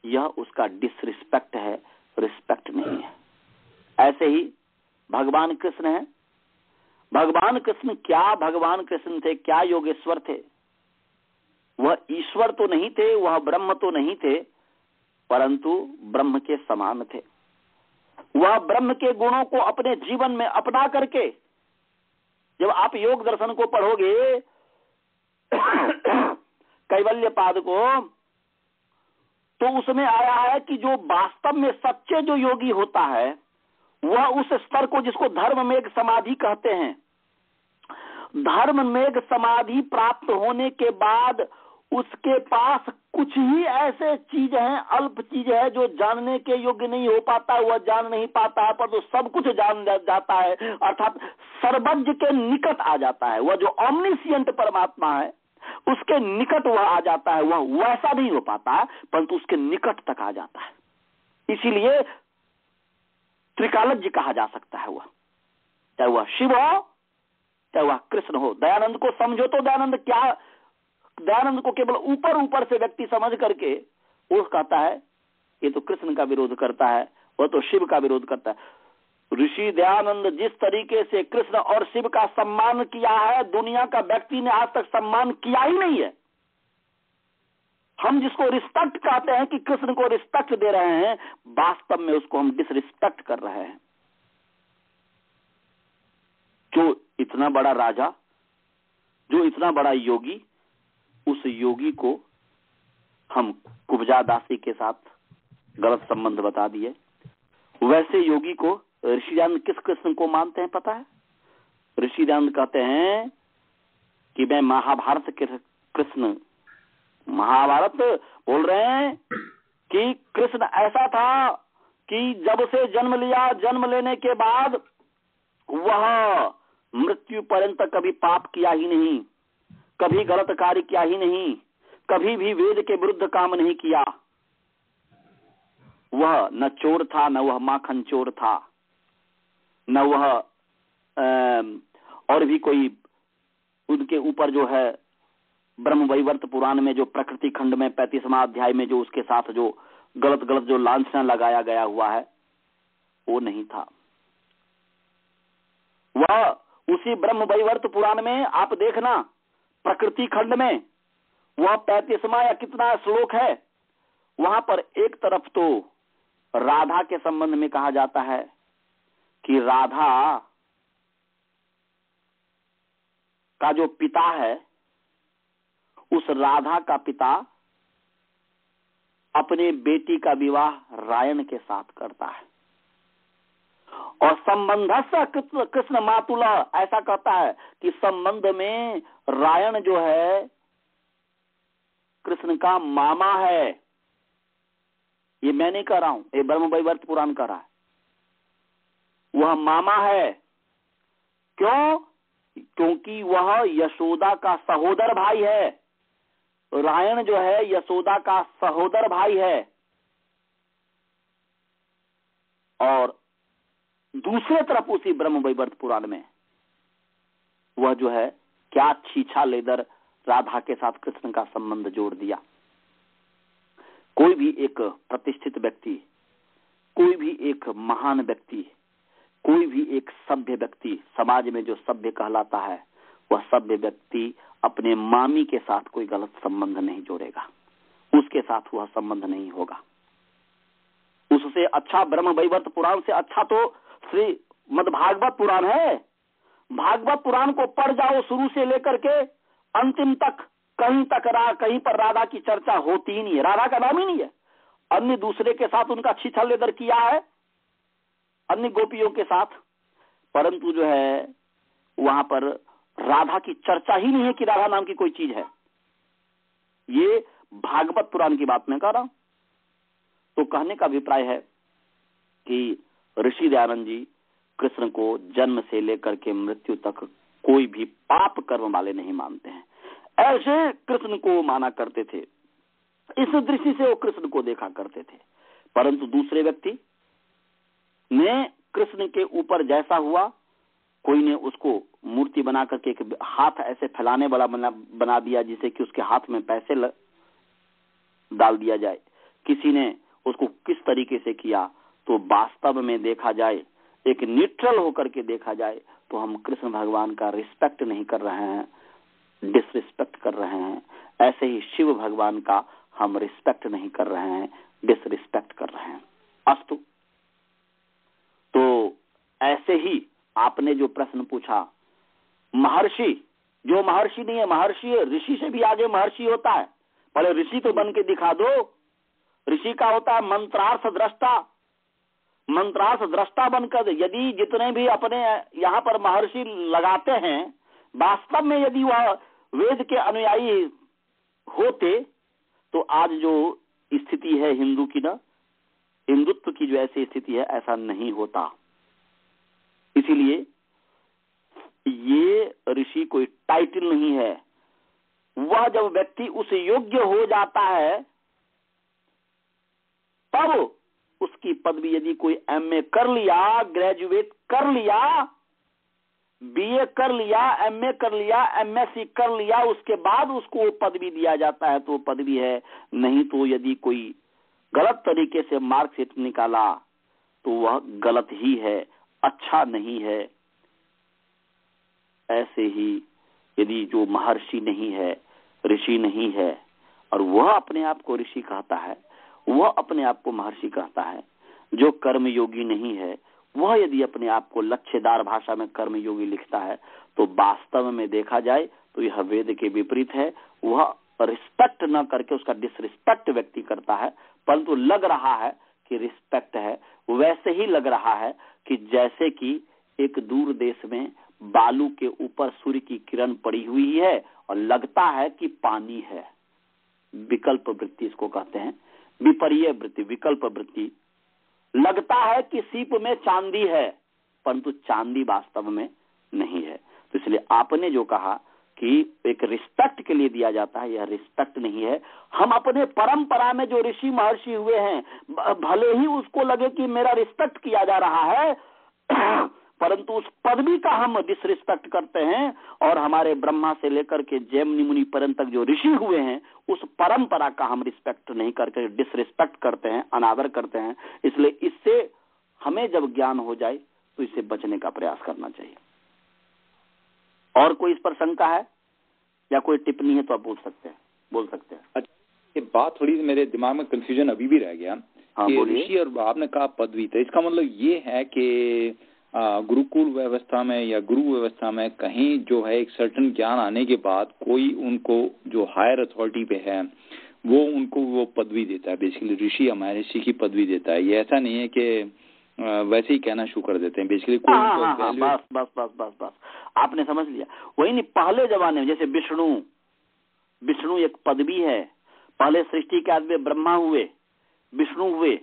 यह उसका डिसरिस्पेक्ट है, रिस्पेक्ट नहीं है। ऐसे ही भगवान कृष्ण है। भगवान कृष्ण क्या भगवान कृष्ण थे, क्या योगेश्वर थे। वह ईश्वर तो नहीं थे, वह ब्रह्म तो नहीं थे, परंतु ब्रह्म के समान थे। वह ब्रह्म के गुणों को अपने जीवन में अपना करके, जब आप योग दर्शन को पढ़ोगे कैवल्य पाद को, तो उसमें आया है कि जो वास्तव में सच्चे जो योगी होता है, वह उस स्तर को, जिसको धर्म मेघ समाधि कहते हैं, धर्म मेघ समाधि प्राप्त होने के बाद उसके पास कुछ ही ऐसे चीज हैं, अल्प चीज है जो जानने के योग्य नहीं हो पाता, वह जान नहीं पाता है, पर तो सब कुछ जान जाता है, अर्थात सर्वज्ञ के निकट आ जाता है। वह जो ऑमनिशिएंट परमात्मा है, उसके निकट वह आ जाता है। वह वैसा नहीं हो पाता, परंतु उसके निकट तक आ जाता है। इसीलिए त्रिकालज्ञ कहा जा सकता है। वह चाहे वह शिव हो, चाहे वह कृष्ण हो। दयानंद को समझो तो दयानंद क्या, दयानंद को केवल ऊपर ऊपर से व्यक्ति समझ करके वो कहता है ये तो कृष्ण का विरोध करता है, वह तो शिव का विरोध करता है। ऋषि दयानंद जिस तरीके से कृष्ण और शिव का सम्मान किया है, दुनिया का व्यक्ति ने आज तक सम्मान किया ही नहीं है। हम जिसको रिस्पेक्ट कहते हैं कि कृष्ण को रिस्पेक्ट दे रहे हैं, वास्तव में उसको हम डिसरिस्पेक्ट कर रहे हैं। जो इतना बड़ा राजा, जो इतना बड़ा योगी, उस योगी को हम कुब्जा दासी के साथ गलत संबंध बता दिए। वैसे योगी को ऋषिदानंद किस कृष्ण को मानते हैं पता है? ऋषिदानंद कहते हैं कि मैं महाभारत के कृष्ण, महाभारत बोल रहे हैं कि कृष्ण ऐसा था कि जब से जन्म लिया, जन्म लेने के बाद वह मृत्यु पर्यंत कभी पाप किया ही नहीं, कभी गलत कार्य किया ही नहीं, कभी भी वेद के विरुद्ध काम नहीं किया। वह न चोर था, न वह माखन चोर था, न वह और भी कोई उनके ऊपर जो है ब्रह्म वैवर्त पुराण में जो प्रकृति खंड में 35वां अध्याय में जो उसके साथ जो गलत गलत जो लांछना लगाया गया हुआ है, वो नहीं था। वह उसी ब्रह्म वैवर्त पुराण में आप देखना, प्रकृति खंड में वह 35वां या कितना श्लोक है, वहां पर एक तरफ तो राधा के संबंध में कहा जाता है कि राधा का जो पिता है, उस राधा का पिता अपने बेटी का विवाह रायण के साथ करता है और संबंधस्य कृष्ण मातुला, ऐसा कहता है कि संबंध में रायण जो है कृष्ण का मामा है। ये मैं नहीं कह रहा हूं, ये ब्रह्म वैवर्त पुराण कह रहा है। वह मामा है। क्यों? क्योंकि वह यशोदा का सहोदर भाई है। रायण जो है यशोदा का सहोदर भाई है। और दूसरे तरफ उसी ब्रह्म वैवर्त पुराण में वह जो है क्या छीछा लेकर राधा के साथ कृष्ण का संबंध जोड़ दिया। कोई भी एक प्रतिष्ठित व्यक्ति, कोई भी एक महान व्यक्ति कोई भी एक सभ्य व्यक्ति, समाज में जो सभ्य कहलाता है, वह सभ्य व्यक्ति अपने मामी के साथ कोई गलत संबंध नहीं जोड़ेगा, उसके साथ वह संबंध नहीं होगा। उससे अच्छा ब्रह्म वैवर्त पुराण से अच्छा तो श्रीमद् भागवत पुराण है। भागवत पुराण को पढ़ जाओ शुरू से लेकर के अंतिम तक, कहीं पर राधा की चर्चा होती ही नहीं है, राधा का नाम ही नहीं है। अन्य दूसरे के साथ उनका छीछल लेदर किया है, अन्य गोपियों के साथ, परंतु जो है वहां पर राधा की चर्चा ही नहीं है कि राधा नाम की कोई चीज है। ये भागवत पुराण की बात मैं कर रहा हूं। तो कहने का अभिप्राय है कि ऋषि दयानंद जी कृष्ण को जन्म से लेकर के मृत्यु तक कोई भी पाप कर्म वाले नहीं मानते हैं, ऐसे कृष्ण को माना करते थे। इस दृष्टि से वो कृष्ण को देखा करते थे। परंतु दूसरे व्यक्ति ने कृष्ण के ऊपर जैसा हुआ, कोई ने उसको मूर्ति बना करके एक हाथ ऐसे फैलाने वाला बना दिया जिसे कि उसके हाथ में पैसे डाल दिया जाए। किसी ने उसको किस तरीके से किया, तो वास्तव में देखा जाए, एक न्यूट्रल होकर के देखा जाए, तो हम कृष्ण भगवान का रिस्पेक्ट नहीं कर रहे हैं, डिसरिस्पेक्ट कर रहे हैं। ऐसे ही शिव भगवान का हम रिस्पेक्ट नहीं कर रहे हैं, डिसरिस्पेक्ट कर रहे हैं। अस्तु, तो ऐसे ही आपने जो प्रश्न पूछा, महर्षि, जो महर्षि नहीं है, महर्षि ऋषि से भी आगे महर्षि होता है। पहले ऋषि तो बन के दिखा दो। ऋषि का होता है मंत्रार्थ दृष्टा, मंत्रार्थ दृष्टा बनकर। यदि जितने भी अपने यहाँ पर महर्षि लगाते हैं, वास्तव में यदि वह वेद के अनुयायी होते, तो आज जो स्थिति है हिंदू की, ना हिंदुत्व की जो ऐसी स्थिति है, ऐसा नहीं होता। इसीलिए ये ऋषि कोई टाइटल नहीं है। वह जब व्यक्ति उस योग्य हो जाता है, तब उसकी पदवी, यदि कोई एमए कर लिया, ग्रेजुएट कर लिया, बीए कर लिया, एमए कर लिया, एमएससी कर लिया, उसके बाद उसको पदवी दिया जाता है, तो पदवी है। नहीं तो यदि कोई गलत तरीके से मार्कशीट निकाला, तो वह गलत ही है, अच्छा नहीं है। ऐसे ही यदि जो महर्षि नहीं है, ऋषि नहीं है, और वह अपने आप को ऋषि कहता है, वह अपने आप को महर्षि कहता है, जो कर्मयोगी नहीं है, वह यदि अपने आप को लक्ष्यदार भाषा में कर्मयोगी लिखता है, तो वास्तव में देखा जाए तो यह वेद के विपरीत है। वह रिस्पेक्ट न करके उसका डिसरिस्पेक्ट व्यक्ति करता है, परंतु लग रहा है कि रिस्पेक्ट है। वैसे ही लग रहा है कि जैसे कि एक दूर देश में बालू के ऊपर सूर्य की किरण पड़ी हुई है और लगता है कि पानी है। विकल्प वृत्ति इसको कहते हैं, विपर्य वृत्ति, विकल्प वृत्ति। लगता है कि सीप में चांदी है, परंतु चांदी वास्तव में नहीं है। तो इसलिए आपने जो कहा कि एक रिस्पेक्ट के लिए दिया जाता है, यह रिस्पेक्ट नहीं है। हम अपने परंपरा में जो ऋषि महर्षि हुए हैं, भले ही उसको लगे कि मेरा रिस्पेक्ट किया जा रहा है, परंतु उस पदवी का हम डिसरिस्पेक्ट करते हैं। और हमारे ब्रह्मा से लेकर के जैमिनी मुनि पर्यंत तक जो ऋषि हुए हैं, उस परंपरा का हम रिस्पेक्ट नहीं करके डिसरिस्पेक्ट करते हैं, अनादर करते हैं। इसलिए इससे हमें जब ज्ञान हो जाए तो इससे बचने का प्रयास करना चाहिए। और कोई इस पर शंका है या कोई टिप्पणी है तो आप बोल सकते हैं। अच्छा, ये बात थोड़ी सी मेरे दिमाग में कंफ्यूजन अभी भी रह गया। हाँ, कि ऋषि और आपने कहा पदवी, तो इसका मतलब ये है कि गुरुकुल व्यवस्था में या गुरु व्यवस्था में कहीं जो है एक सर्टन ज्ञान आने के बाद कोई उनको जो हायर अथॉरिटी पे है वो उनको वो पदवी देता है, बेसिकली ऋषि या महर्षि की पदवी देता है। ये ऐसा नहीं है कि वैसे ही कहना शुरू कर देते हैं बेसिकली कोई। बस आपने समझ लिया। वही नहीं, पहले जमाने में जैसे विष्णु एक पदवी है। पहले सृष्टि के आदमी ब्रह्मा हुए, विष्णु हुए,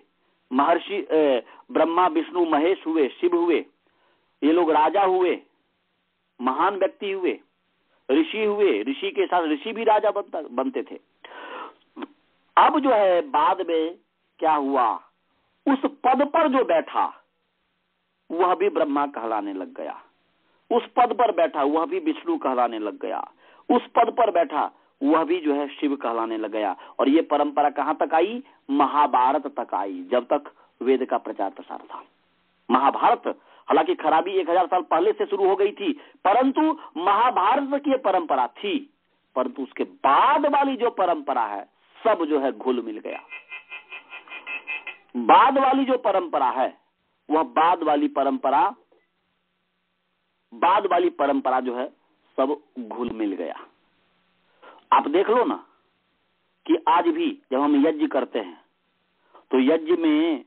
महर्षि ब्रह्मा विष्णु महेश हुए, शिव हुए, ये लोग राजा हुए, महान व्यक्ति हुए, ऋषि हुए, ऋषि के साथ ऋषि भी राजा बनते थे। अब जो है बाद में क्या हुआ, उस पद पर जो बैठा वह भी ब्रह्मा कहलाने लग गया, उस पद पर बैठा वह भी विष्णु कहलाने लग गया, उस पद पर बैठा वह भी जो है शिव कहलाने लग गया। और ये परंपरा कहां तक आई, महाभारत तक आई, जब तक वेद का प्रचार प्रसार था। महाभारत हालांकि खराबी 1000 साल पहले से शुरू हो गई थी, परंतु महाभारत की परंपरा थी, परंतु उसके बाद वाली जो परंपरा है सब जो है घुल मिल गया। बाद वाली जो परंपरा है वह बाद वाली परंपरा जो है सब घुल मिल गया। आप देख लो ना कि आज भी जब हम यज्ञ करते हैं तो यज्ञ में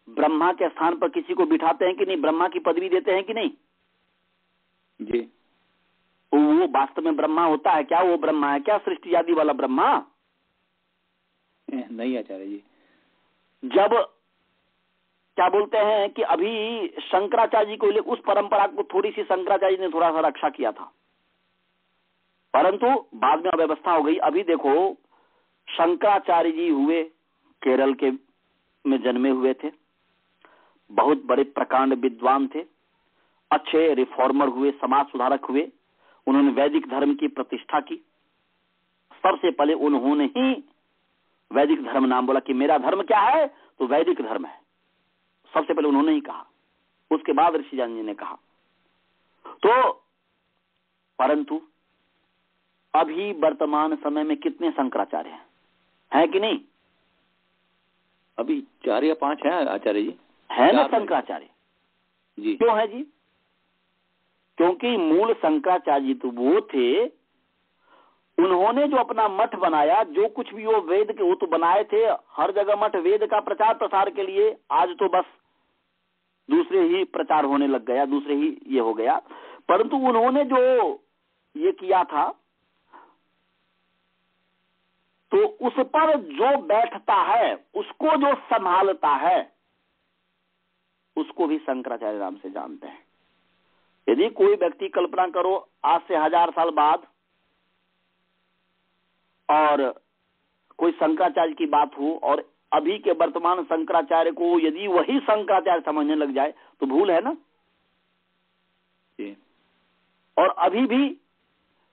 ब्रह्मा के स्थान पर किसी को बिठाते हैं कि नहीं, ब्रह्मा की पदवी देते हैं कि नहीं जी? तो वो वास्तव में ब्रह्मा होता है क्या? वो ब्रह्मा है क्या सृष्टि आदि वाला ब्रह्मा? नहीं आचार्य जी। जब क्या बोलते हैं कि अभी शंकराचार्य जी को लेकर उस परंपरा को थोड़ी सी शंकराचार्य जी ने थोड़ा सा रक्षा किया था, परंतु बाद में अव्यवस्था हो गई। अभी देखो शंकराचार्य जी हुए केरल के में जन्मे हुए थे, बहुत बड़े प्रकांड विद्वान थे, अच्छे रिफॉर्मर हुए, समाज सुधारक हुए, उन्होंने वैदिक धर्म की प्रतिष्ठा की। सबसे पहले उन्होंने ही वैदिक धर्म नाम बोला कि मेरा धर्म क्या है, तो वैदिक धर्म है, सबसे पहले उन्होंने ही कहा। उसके बाद ऋषिजान जी ने कहा। तो परंतु अभी वर्तमान समय में कितने शंकराचार्य हैं कि नहीं? अभी 4 या 5 है आचार्य जी, है ना शंकराचार्य जी। क्यों है जी? क्योंकि मूल शंकराचार्य जी तो वो थे, उन्होंने जो अपना मठ बनाया, जो कुछ भी वो वेद के वो तो बनाए थे, हर जगह मठ वेद का प्रचार प्रसार के लिए। आज तो बस दूसरे ही प्रचार होने लग गया, दूसरे ही ये हो गया, परंतु उन्होंने जो ये किया था तो उस पर जो बैठता है, उसको जो संभालता है, उसको भी शंकराचार्य नाम से जानते हैं। यदि कोई व्यक्ति कल्पना करो आज से 1000 साल बाद और कोई शंकराचार्य की बात हो और अभी के वर्तमान शंकराचार्य को यदि वही शंकराचार्य समझने लग जाए तो भूल है ना। और अभी भी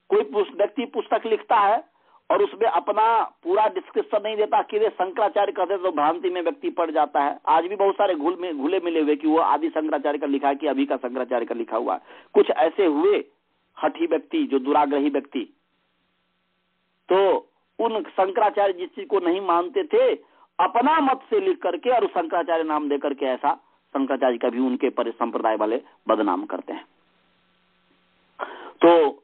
कोई व्यक्ति पुस्तक लिखता है और उसमें अपना पूरा डिस्क्रिप्शन नहीं देता कि वे शंकराचार्य कहते, तो भ्रांति में व्यक्ति पड़ जाता है। आज भी बहुत सारे घुले मिले हुए कि वो आदि शंकराचार्य का लिखा है कि अभी का शंकराचार्य का लिखा हुआ है। कुछ ऐसे हुए हठी व्यक्ति, जो दुराग्रही व्यक्ति, तो उन शंकराचार्य जिस चीज को नहीं मानते थे अपना मत से लिख करके और शंकराचार्य नाम दे करके ऐसा शंकराचार्य का भी उनके संप्रदाय वाले बदनाम करते हैं। तो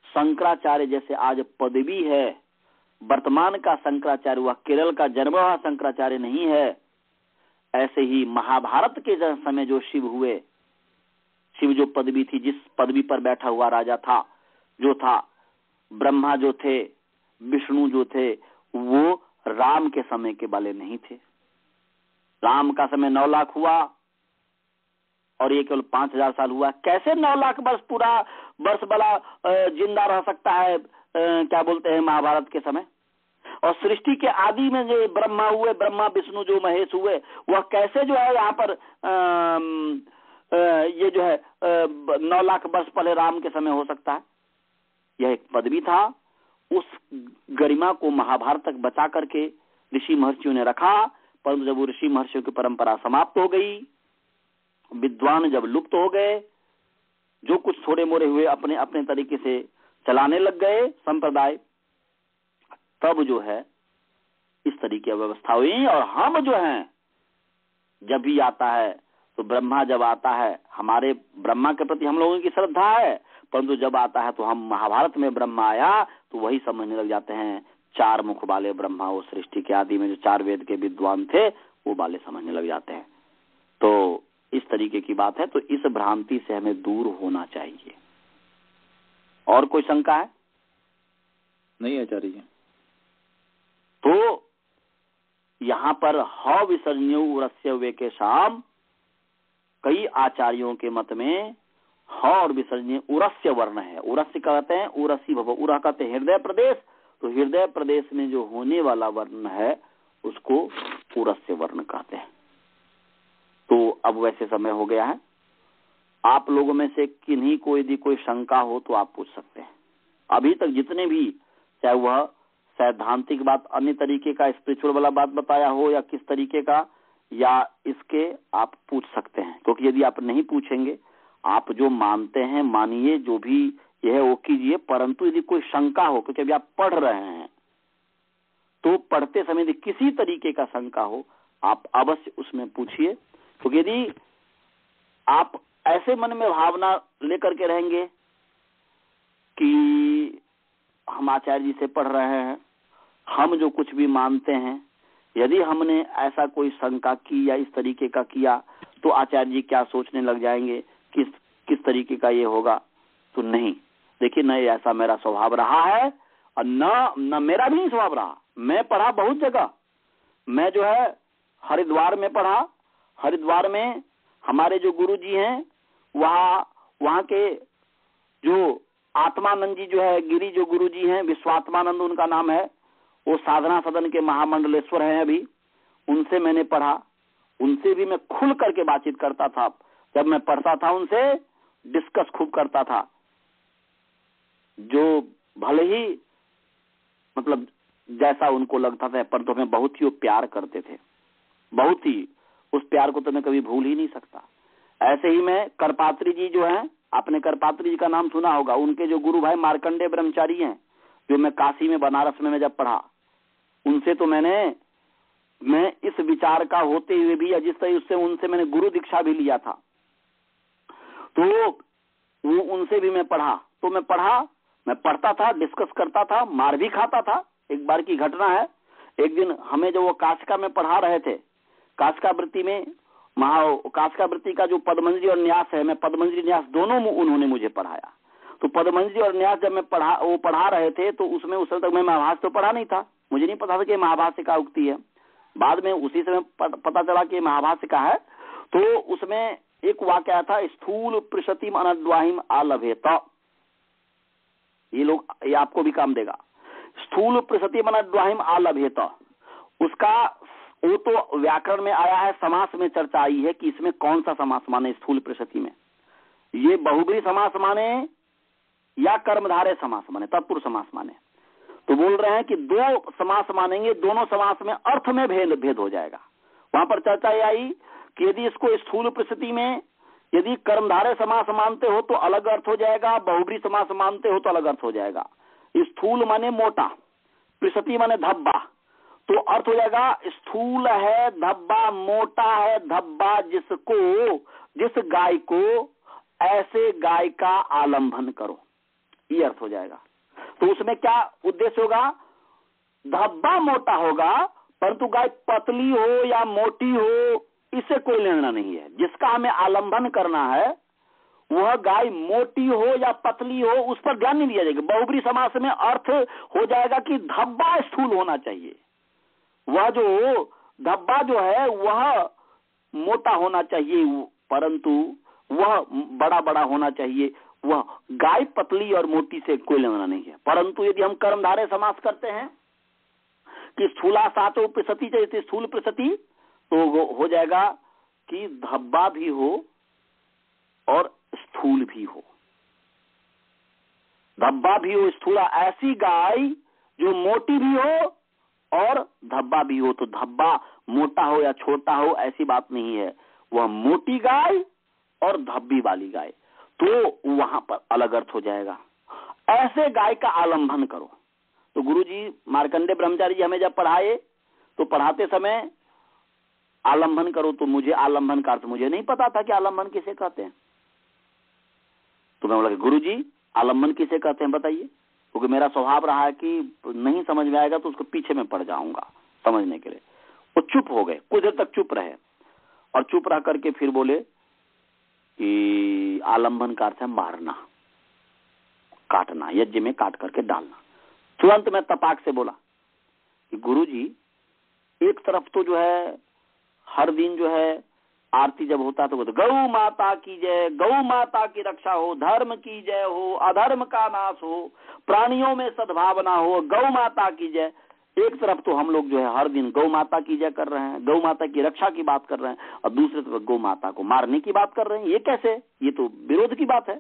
शंकराचार्य जैसे आज पदवी है, वर्तमान का शंकराचार्य वह केरल का जन्मा हुआ शंकराचार्य नहीं है। ऐसे ही महाभारत के समय जो शिव हुए, शिव जो पदवी थी, जिस पदवी पर बैठा हुआ राजा था, जो था ब्रह्मा जो थे, विष्णु जो थे, वो राम के समय के वाले नहीं थे। राम का समय 9 लाख हुआ और ये केवल 5000 साल हुआ। कैसे 9 लाख वर्ष पूरा वर्ष वाला जिंदा रह सकता है, क्या बोलते हैं, महाभारत के समय? और सृष्टि के आदि में जो ब्रह्मा हुए, ब्रह्मा विष्णु जो महेश हुए, वह कैसे जो है यहाँ पर ये जो है 9 लाख वर्ष पहले राम के समय हो सकता है? यह एक पदवी था। उस गरिमा को महाभारत तक बचा करके ऋषि महर्षियों ने रखा, परंतु जब वो ऋषि महर्षियों की परंपरा समाप्त हो गई, विद्वान जब लुप्त हो गए, जो कुछ थोड़े मोरे हुए अपने अपने तरीके से चलाने लग गए संप्रदाय, तब जो है इस तरीके की व्यवस्था हुई। और हम जो हैं, जब भी आता है तो ब्रह्मा जब आता है, हमारे ब्रह्मा के प्रति हम लोगों की श्रद्धा है, परंतु जब आता है तो हम महाभारत में ब्रह्मा आया तो वही समझने लग जाते हैं 4 मुख वाले ब्रह्मा, वो सृष्टि के आदि में जो 4 वेद के विद्वान थे वो वाले समझने लग जाते हैं। तो इस तरीके की बात है। तो इस भ्रांति से हमें दूर होना चाहिए। और कोई शंका है? नहीं आचार्य जी। तो यहाँ पर ह विसर्जनीय उरस्य वे के शाम, कई आचार्यों के मत में ह और विसर्जनीय उरस्य वर्ण है। उरस्य कहते हैं उरसी भव, उरा कहते हैं हृदय प्रदेश, तो हृदय प्रदेश में जो होने वाला वर्ण है उसको उरस्य वर्ण कहते हैं। तो अब वैसे समय हो गया है, आप लोगों में से किन्हीं को यदि कोई शंका हो तो आप पूछ सकते हैं। अभी तक जितने भी, चाहे वह सैद्धांतिक बात, अन्य तरीके का स्पिरिचुअल वाला बात बताया हो या किस तरीके का, या इसके आप पूछ सकते हैं, क्योंकि यदि आप नहीं पूछेंगे, आप जो मानते हैं मानिए, जो भी यह वो कीजिए, परंतु यदि कोई शंका हो, क्योंकि अभी आप पढ़ रहे हैं, तो पढ़ते समय यदि किसी तरीके का शंका हो, आप अवश्य उसमें पूछिए। क्योंकि यदि आप ऐसे मन में भावना लेकर के रहेंगे कि हम आचार्य जी से पढ़ रहे हैं, हम जो कुछ भी मानते हैं, यदि हमने ऐसा कोई शंका की या इस तरीके का किया तो आचार्य जी क्या सोचने लग जाएंगे, किस तरीके का ये होगा, तो नहीं। देखिए, न ऐसा मेरा स्वभाव रहा है और न मेरा भी स्वभाव रहा। मैं पढ़ा बहुत जगह, मैं जो है हरिद्वार में पढ़ा। हरिद्वार में हमारे जो गुरु जी हैं, वहाँ के जो आत्मानंद जी जो है, गिरी जो गुरु जी हैं, विश्वात्मानंद उनका नाम है, वो साधना सदन के महामंडलेश्वर हैं अभी। उनसे मैंने पढ़ा, उनसे भी मैं खुल करके बातचीत करता था। जब मैं पढ़ता था उनसे डिस्कस खूब करता था, जो भले ही मतलब जैसा उनको लगता था, पर तो हमें बहुत ही वो प्यार करते थे, बहुत ही। उस प्यार को तो मैं कभी भूल ही नहीं सकता। ऐसे ही मैं करपात्री जी जो हैं, आपने करपात्री जी का नाम सुना होगा, उनके जो गुरु भाई मार्कंडेय ब्रह्मचारी हैं, जो मैं काशी में बनारस में मैं जब पढ़ा, उनसे तो मैं इस विचार का होते हुए भी, जिस तरह उससे उनसे मैंने गुरु दीक्षा भी लिया था, तो वो उनसे भी मैं पढ़ा। तो मैं पढ़ता था, डिस्कस करता था, मार भी खाता था। एक बार की घटना है, एक दिन हमें जो वो काशिका में पढ़ा रहे थे, काशिका वृत्ति में काशिका वृत्ति का जो पदमंजरी और न्यास है, मैं पदमंजरी न्यास दोनों उन्होंने मुझे पढ़ाया। तो पदमंजरी और न्यास जब मैं पढ़ा रहे थे, तो उसमें उस समय तक मैं महाभाष्य तो पढ़ा नहीं था, मुझे नहीं पता था कि महाभाष्य का उक्ति है। बाद में उसी समय पता चला कि महाभाष्य का है। तो उसमें एक वाक्य था, स्थूल प्रशतिम अनद्वाहिम आलभेत। ये आपको भी काम देगा। स्थूल प्रशतिम अनद्वाहिम आलभेत, उसका वो तो व्याकरण में आया है, समास में चर्चा आई है कि इसमें कौन सा समास माने। स्थूल प्रशति में ये बहुब्री समास माने या कर्मधारय समास माने, तत्पुरुष समास माने। तो बोल रहे हैं कि दो समास मानेंगे, दोनों समास में अर्थ में भेद हो जाएगा। वहां पर चर्चा ये आई कि यदि इसको स्थूल प्रशति में यदि कर्मधारय समास मानते हो तो अलग अर्थ हो जाएगा, बहुब्री समास मानते हो तो अलग अर्थ हो जाएगा। स्थूल माने मोटा, प्रशति माने धब्बा, तो अर्थ हो जाएगा स्थूल है धब्बा, मोटा है धब्बा, जिस गाय को ऐसे गाय का आलंबन करो, ये अर्थ हो जाएगा। तो उसमें क्या उद्देश्य होगा, धब्बा मोटा होगा, परंतु गाय पतली हो या मोटी हो इससे कोई लेना नहीं है। जिसका हमें आलंबन करना है वह गाय मोटी हो या पतली हो, उस पर ध्यान नहीं दिया जाएगा। बहुब्री समास में अर्थ हो जाएगा कि धब्बा स्थूल होना चाहिए, वह जो धब्बा जो है वह मोटा होना चाहिए, परंतु वह बड़ा बड़ा होना चाहिए। वह गाय पतली और मोटी से कोई लेना नहीं है। परंतु यदि हम कर्मधारय समास करते हैं कि स्थूला सातो प्रसति चाहिए, स्थूल प्रसति, तो हो जाएगा कि धब्बा भी हो और स्थूल भी हो, धब्बा भी हो स्थूला। ऐसी गाय जो मोटी भी हो और धब्बा भी हो, तो धब्बा मोटा हो या छोटा हो ऐसी बात नहीं है, वह मोटी गाय और धब्बी वाली गाय, तो वहां पर अलग अर्थ हो जाएगा। ऐसे गाय का आलंबन करो। तो गुरुजी मार्कंडेय ब्रह्मचारी जी हमें जब पढ़ाए, तो पढ़ाते समय आलंबन करो, तो मुझे आलंबन का अर्थ मुझे नहीं पता था कि आलंबन किसे कहते हैं। तो मैं बोला कि गुरुजी आलंबन किसे कहते हैं बताइए, क्योंकि मेरा स्वभाव रहा है कि नहीं समझ में आएगा तो उसको पीछे में पड़ जाऊंगा समझने के लिए। वो चुप हो गए, कुछ देर तक चुप रहे, और चुप रह करके फिर बोले कि आलंबन का अर्थ है मारना, काटना, यज्ञ में काट करके डालना। तुरंत मैं तपाक से बोला कि गुरुजी एक तरफ तो जो है हर दिन जो है आरती जब होता तो गौ माता की जय, गौ माता की रक्षा हो, धर्म की जय हो, अधर्म का नाश हो, प्राणियों में सद्भावना हो, गौ माता की जय। एक तरफ तो हम लोग जो है हर दिन गौ माता की जय कर रहे हैं, गौ माता की रक्षा की बात कर रहे हैं, और दूसरी तरफ गौ माता को मारने की बात कर रहे हैं। ये कैसे, ये तो विरोध की बात है।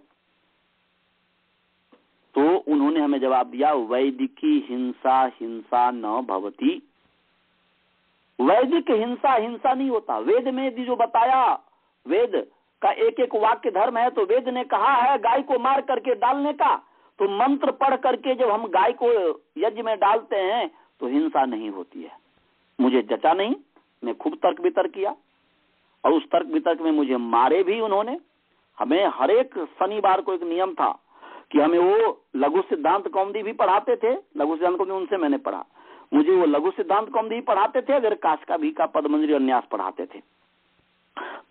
तो उन्होंने हमें जवाब दिया, वैदिकी हिंसा हिंसा न भवती। वैदिक हिंसा हिंसा नहीं होता। वेद में यदि जो बताया, वेद का एक एक वाक्य धर्म है, तो वेद ने कहा है गाय को मार करके डालने का, तो मंत्र पढ़ करके जब हम गाय को यज्ञ में डालते हैं तो हिंसा नहीं होती है। मुझे जचा नहीं, मैं खूब तर्क वितर्क किया, और उस तर्क वितर्क में मुझे मारे भी उन्होंने। हमें हर एक शनिवार को एक नियम था कि हमें वो लघु सिद्धांत कौमुदी भी पढ़ाते थे। लघु सिद्धांत कौमुदी उनसे मैंने पढ़ा, मुझे वो लघु सिद्धांत कौमुदी पढ़ाते थे, अगर काशका भी का पद्मंजरी और न्यास पढ़ाते थे।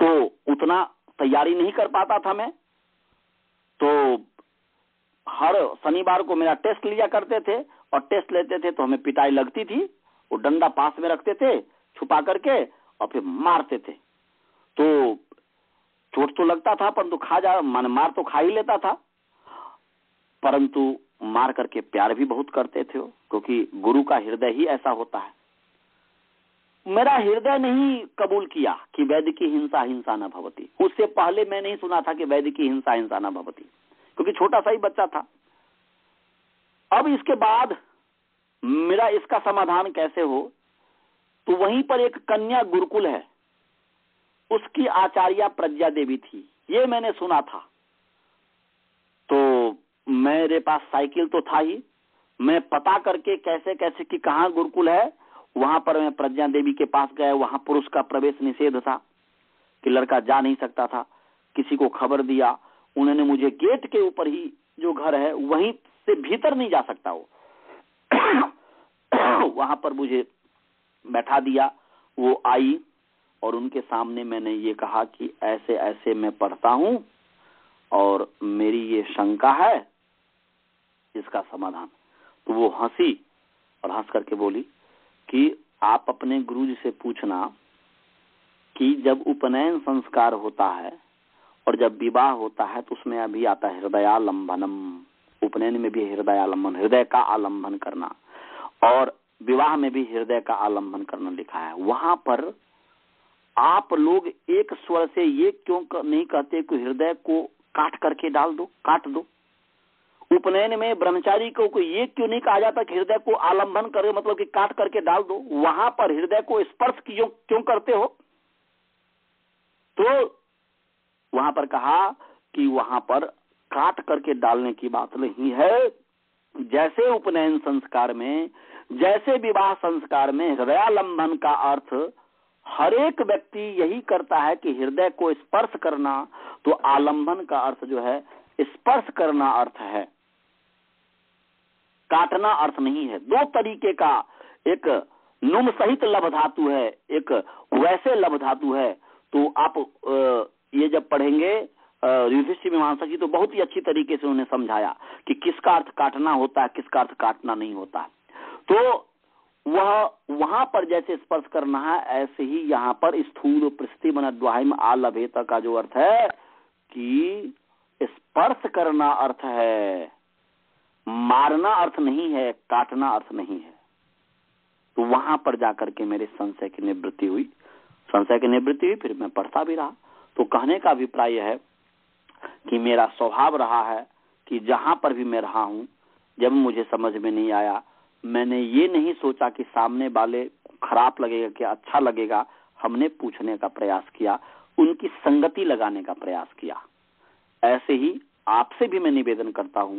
तो उतना तैयारी नहीं कर पाता था मैं, तो हर शनिवार को मेरा टेस्ट लिया करते थे, और टेस्ट लेते थे तो हमें पिटाई लगती थी। वो डंडा पास में रखते थे छुपा करके, और फिर मारते थे। तो चोट तो लगता था, परंतु मार तो खा ही लेता था, परंतु मार करके प्यार भी बहुत करते थे, क्योंकि गुरु का हृदय ही ऐसा होता है। मेरा हृदय नहीं कबूल किया कि वैदिकी हिंसा हिंसा न भवती। उससे पहले मैं नहीं सुना था कि वैदिकी हिंसा हिंसा न भवती, क्योंकि छोटा सा ही बच्चा था। अब इसके बाद मेरा इसका समाधान कैसे हो, तो वहीं पर एक कन्या गुरुकुल है, उसकी आचार्या प्रज्ञा देवी थी, ये मैंने सुना था। तो मेरे पास साइकिल तो था ही, मैं पता करके कैसे कैसे कि कहाँ गुरुकुल है, वहां पर मैं प्रज्ञा देवी के पास गया। वहां पुरुष का प्रवेश निषेध था कि लड़का जा नहीं सकता था। किसी को खबर दिया, उन्होंने मुझे गेट के ऊपर ही जो घर है वहीं से भीतर नहीं जा सकता वो वहां पर मुझे बैठा दिया। वो आई और उनके सामने मैंने ये कहा कि ऐसे ऐसे मैं पढ़ता हूं और मेरी ये शंका है, इसका समाधान। तो वो हंसी और हंस करके बोली कि आप अपने गुरुजी से पूछना कि जब उपनयन संस्कार होता है और जब विवाह होता है तो उसमें अभी आता है हृदयालंबनम। उपनयन में भी हृदयालंबन, हृदय का आलंबन करना, और विवाह में भी हृदय का आलंबन करना लिखा है। वहां पर आप लोग एक स्वर से ये क्यों नहीं कहते कि हृदय को काट करके डाल दो, काट दो। उपनयन में ब्रह्मचारी को ये क्यों नहीं कहा जाता कि हृदय को आलंबन करे, मतलब कि काट करके डाल दो। वहां पर हृदय को स्पर्श क्यों करते हो? तो वहां पर कहा कि वहां पर काट करके डालने की बात नहीं है। जैसे उपनयन संस्कार में, जैसे विवाह संस्कार में हृदयालंबन का अर्थ हर एक व्यक्ति यही करता है कि हृदय को स्पर्श करना, तो आलंबन का अर्थ जो है स्पर्श करना अर्थ है, काटना अर्थ नहीं है। दो तरीके का, एक नुम सहित लभ धातु है, एक वैसे लभ धातु है। तो आप ये जब पढ़ेंगे युधिष्ठिर मीमांसा की, तो बहुत ही अच्छी तरीके से उन्हें समझाया कि किसका अर्थ काटना होता है, किसका अर्थ काटना नहीं होता। तो वह वहां पर जैसे स्पर्श करना है, ऐसे ही यहाँ पर स्थूल पृष्ठिमनद्वाहिम आलभेत का जो अर्थ है कि स्पर्श करना अर्थ है, मारना अर्थ नहीं है, काटना अर्थ नहीं है। तो वहां पर जाकर के मेरे संशय की निवृत्ति हुई। फिर मैं पढ़ता भी रहा। तो कहने का अभिप्राय यह है कि मेरा स्वभाव रहा है कि जहां पर भी मैं रहा हूं, जब मुझे समझ में नहीं आया, मैंने ये नहीं सोचा कि सामने वाले खराब लगेगा क्या अच्छा लगेगा। हमने पूछने का प्रयास किया, उनकी संगति लगाने का प्रयास किया। ऐसे ही आपसे भी मैं निवेदन करता हूं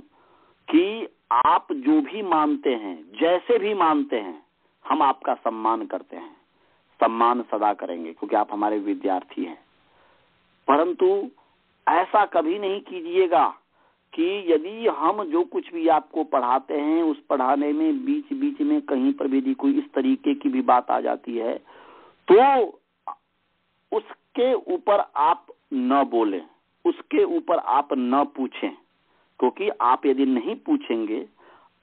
कि आप जो भी मानते हैं, जैसे भी मानते हैं, हम आपका सम्मान करते हैं, सम्मान सदा करेंगे, क्योंकि आप हमारे विद्यार्थी हैं। परंतु ऐसा कभी नहीं कीजिएगा कि यदि हम जो कुछ भी आपको पढ़ाते हैं, उस पढ़ाने में बीच बीच में कहीं पर भी कोई इस तरीके की भी बात आ जाती है, तो उसके ऊपर आप न बोलें, उसके ऊपर आप न पूछें। क्योंकि आप यदि नहीं पूछेंगे,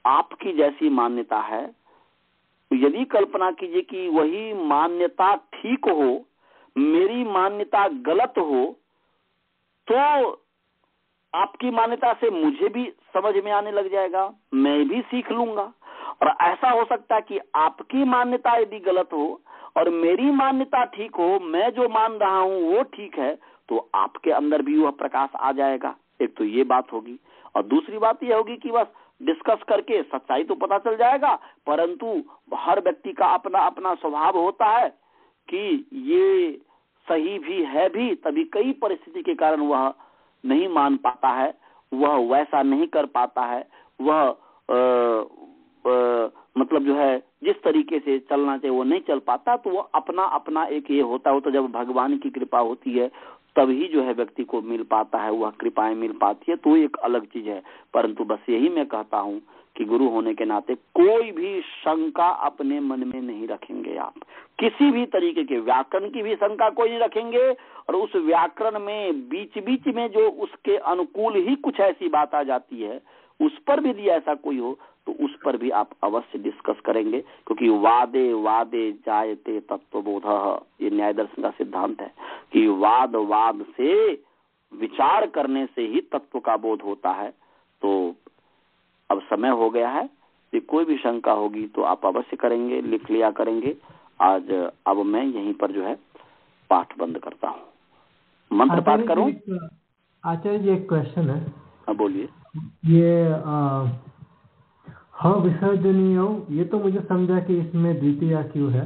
आपकी जैसी मान्यता है, तो यदि कल्पना कीजिए कि वही मान्यता ठीक हो, मेरी मान्यता गलत हो, तो आपकी मान्यता से मुझे भी समझ में आने लग जाएगा, मैं भी सीख लूंगा। और ऐसा हो सकता है कि आपकी मान्यता यदि गलत हो और मेरी मान्यता ठीक हो, मैं जो मान रहा हूं वो ठीक है, तो आपके अंदर भी वह प्रकाश आ जाएगा। एक तो ये बात होगी, और दूसरी बात यह होगी कि बस डिस्कस करके सच्चाई तो पता चल जाएगा, परंतु हर व्यक्ति का अपना अपना स्वभाव होता है कि ये सही भी है भी, तभी कई परिस्थिति के कारण वह नहीं मान पाता है, वह वैसा नहीं कर पाता है, वह मतलब जो है जिस तरीके से चलना चाहिए वो नहीं चल पाता। तो वो अपना अपना एक ये होता हो, तो जब भगवान की कृपा होती है तभी जो है व्यक्ति को मिल पाता है, वह कृपाएं मिल पाती है, तो एक अलग चीज है। परंतु बस यही मैं कहता हूँ कि गुरु होने के नाते कोई भी शंका अपने मन में नहीं रखेंगे। आप किसी भी तरीके के व्याकरण की भी शंका कोई नहीं रखेंगे, और उस व्याकरण में बीच बीच में जो उसके अनुकूल ही कुछ ऐसी बात आ जाती है, उस पर भी यदि ऐसा कोई हो तो उस पर भी आप अवश्य डिस्कस करेंगे, क्योंकि वादे वादे जायते तत्वबोधः, ये न्याय दर्शन का सिद्धांत है कि वाद वाद से, विचार करने से ही तत्व का बोध होता है। तो अब समय हो गया है कि कोई भी शंका होगी तो आप अवश्य करेंगे, लिख लिया करेंगे। आज अब मैं यहीं पर जो है पाठ बंद करता हूँ। मंत्र पाठ करूं? आचार्य जी एक क्वेश्चन है। हाँ बोलिए। ये विसर्जनीय, ये तो मुझे समझा कि इसमें द्वितीया क्यों है,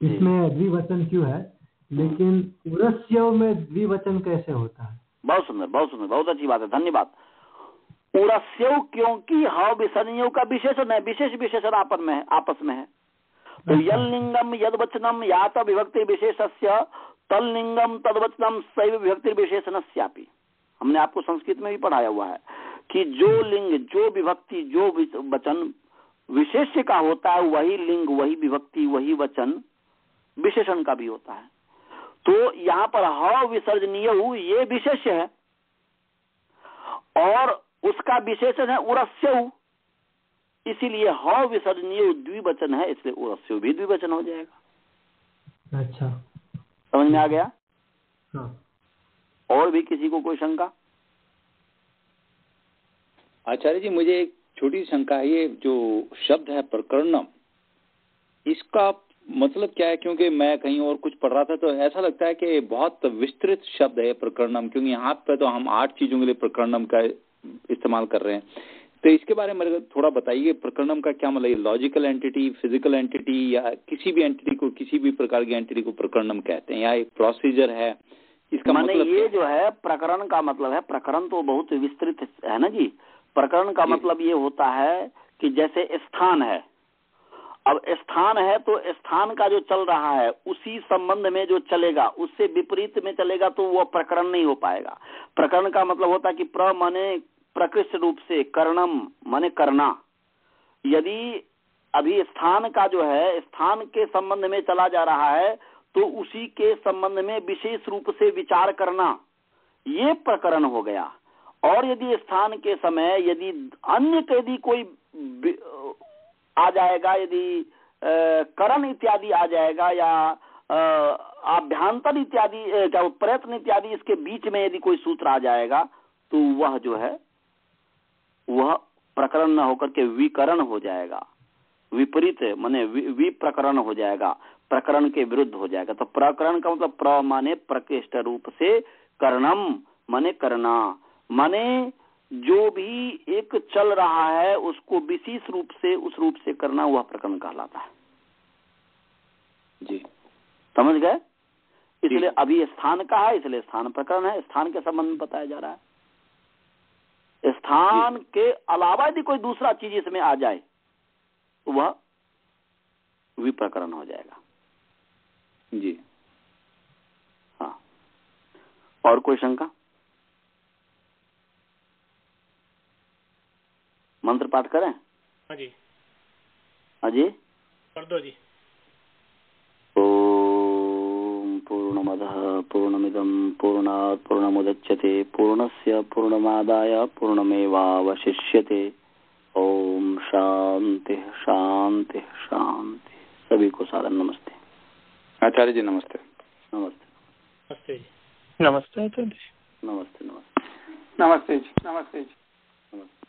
इसमें द्विवचन क्यों है, लेकिन उरस्य में द्विवचन कैसे होता है? बहुत सुंदर, बहुत सुंदर, बहुत अच्छी बात है, धन्यवाद। उरस्य क्योंकि विसर्जनीय का विशेषण है, विशेष विशेषण आपस में है। तो यल लिंगम यद वचनम यात विभक्ति विशेषस्य तल लिंगम तद वचनम सैव विभक्ति विशेषणस्यापि। हमने आपको संस्कृत में भी पढ़ाया हुआ है कि जो लिंग, जो विभक्ति, जो वचन विशेष्य का होता है, वही लिंग, वही विभक्ति, वही वचन विशेषण का भी होता है। तो यहाँ पर विसर्जनीय ये विशेष्य है और उसका विशेषण है उरस्यौ, इसीलिए विसर्जनीय द्विवचन है, इसलिए उरस्यौ भी द्विवचन हो जाएगा। अच्छा, समझ में आ गया? हाँ। और भी किसी को कोई शंका? आचार्य जी मुझे एक छोटी शंका है, ये जो शब्द है प्रकरणम, इसका मतलब क्या है? क्योंकि मैं कहीं और कुछ पढ़ रहा था तो ऐसा लगता है कि बहुत विस्तृत शब्द है प्रकरणम, क्योंकि यहाँ पे तो हम 8 चीजों के लिए प्रकरणम का इस्तेमाल कर रहे हैं। तो इसके बारे में थोड़ा बताइए, प्रकरणम का क्या मतलब? लॉजिकल एंटिटी, फिजिकल एंटिटी, या किसी भी एंटिटी को, किसी भी प्रकार की एंटिटी को प्रकरणम कहते हैं, या एक प्रोसीजर है? इसका मतलब ये जो है प्रकरण का मतलब है, प्रकरण तो बहुत विस्तृत है ना जी। प्रकरण का मतलब ये होता है कि जैसे स्थान है, अब स्थान है तो स्थान का जो चल रहा है उसी संबंध में जो चलेगा, उससे विपरीत में चलेगा तो वो प्रकरण नहीं हो पाएगा। प्रकरण का मतलब होता है कि प्र माने प्रकृष्ट रूप से, करणम माने करना। यदि अभी स्थान का जो है स्थान के संबंध में चला जा रहा है तो उसी के संबंध में विशेष रूप से विचार करना, ये प्रकरण हो गया। और यदि स्थान के समय यदि अन्य यदि कोई आ जाएगा, यदि करण इत्यादि आ जाएगा, या आभ्यंतर इत्यादि, क्या प्रयत्न इत्यादि, इसके बीच में यदि कोई सूत्र आ जाएगा तो वह जो है वह प्रकरण न होकर के विकरण हो जाएगा, विपरीत माने विप्रकरण हो जाएगा, प्रकरण के विरुद्ध हो जाएगा। तो प्रकरण का मतलब प्र माने प्रकृष्ट रूप से, करणम माने करना, माने जो भी एक चल रहा है उसको विशेष रूप से, उस रूप से करना, वह प्रकरण कहलाता है जी। समझ गए? इसलिए अभी स्थान का है, इसलिए स्थान प्रकरण है, स्थान के संबंध में बताया जा रहा है। स्थान के अलावा यदि कोई दूसरा चीज इसमें आ जाए तो वह विप्रकरण हो जाएगा जी। हाँ, और कोई शंका? मंत्र पाठ करें? हाँ जी, हाँ जी, कर दो जी। ओम पूर्णमदः पूर्णमिदं पूर्णात् पूर्णमुदच्यते पूर्णस्य पूर्णमादाय पूर्णमेवावशिष्यते। ओम शांति शांति शांति। सभी को सादर नमस्ते। आचार्य जी नमस्ते। नमस्ते। नमस्ते जी। नमस्ते आचार्य जी। नमस्ते। नमस्ते। नमस्ते जी। नमस्ते जी। नमस्ते।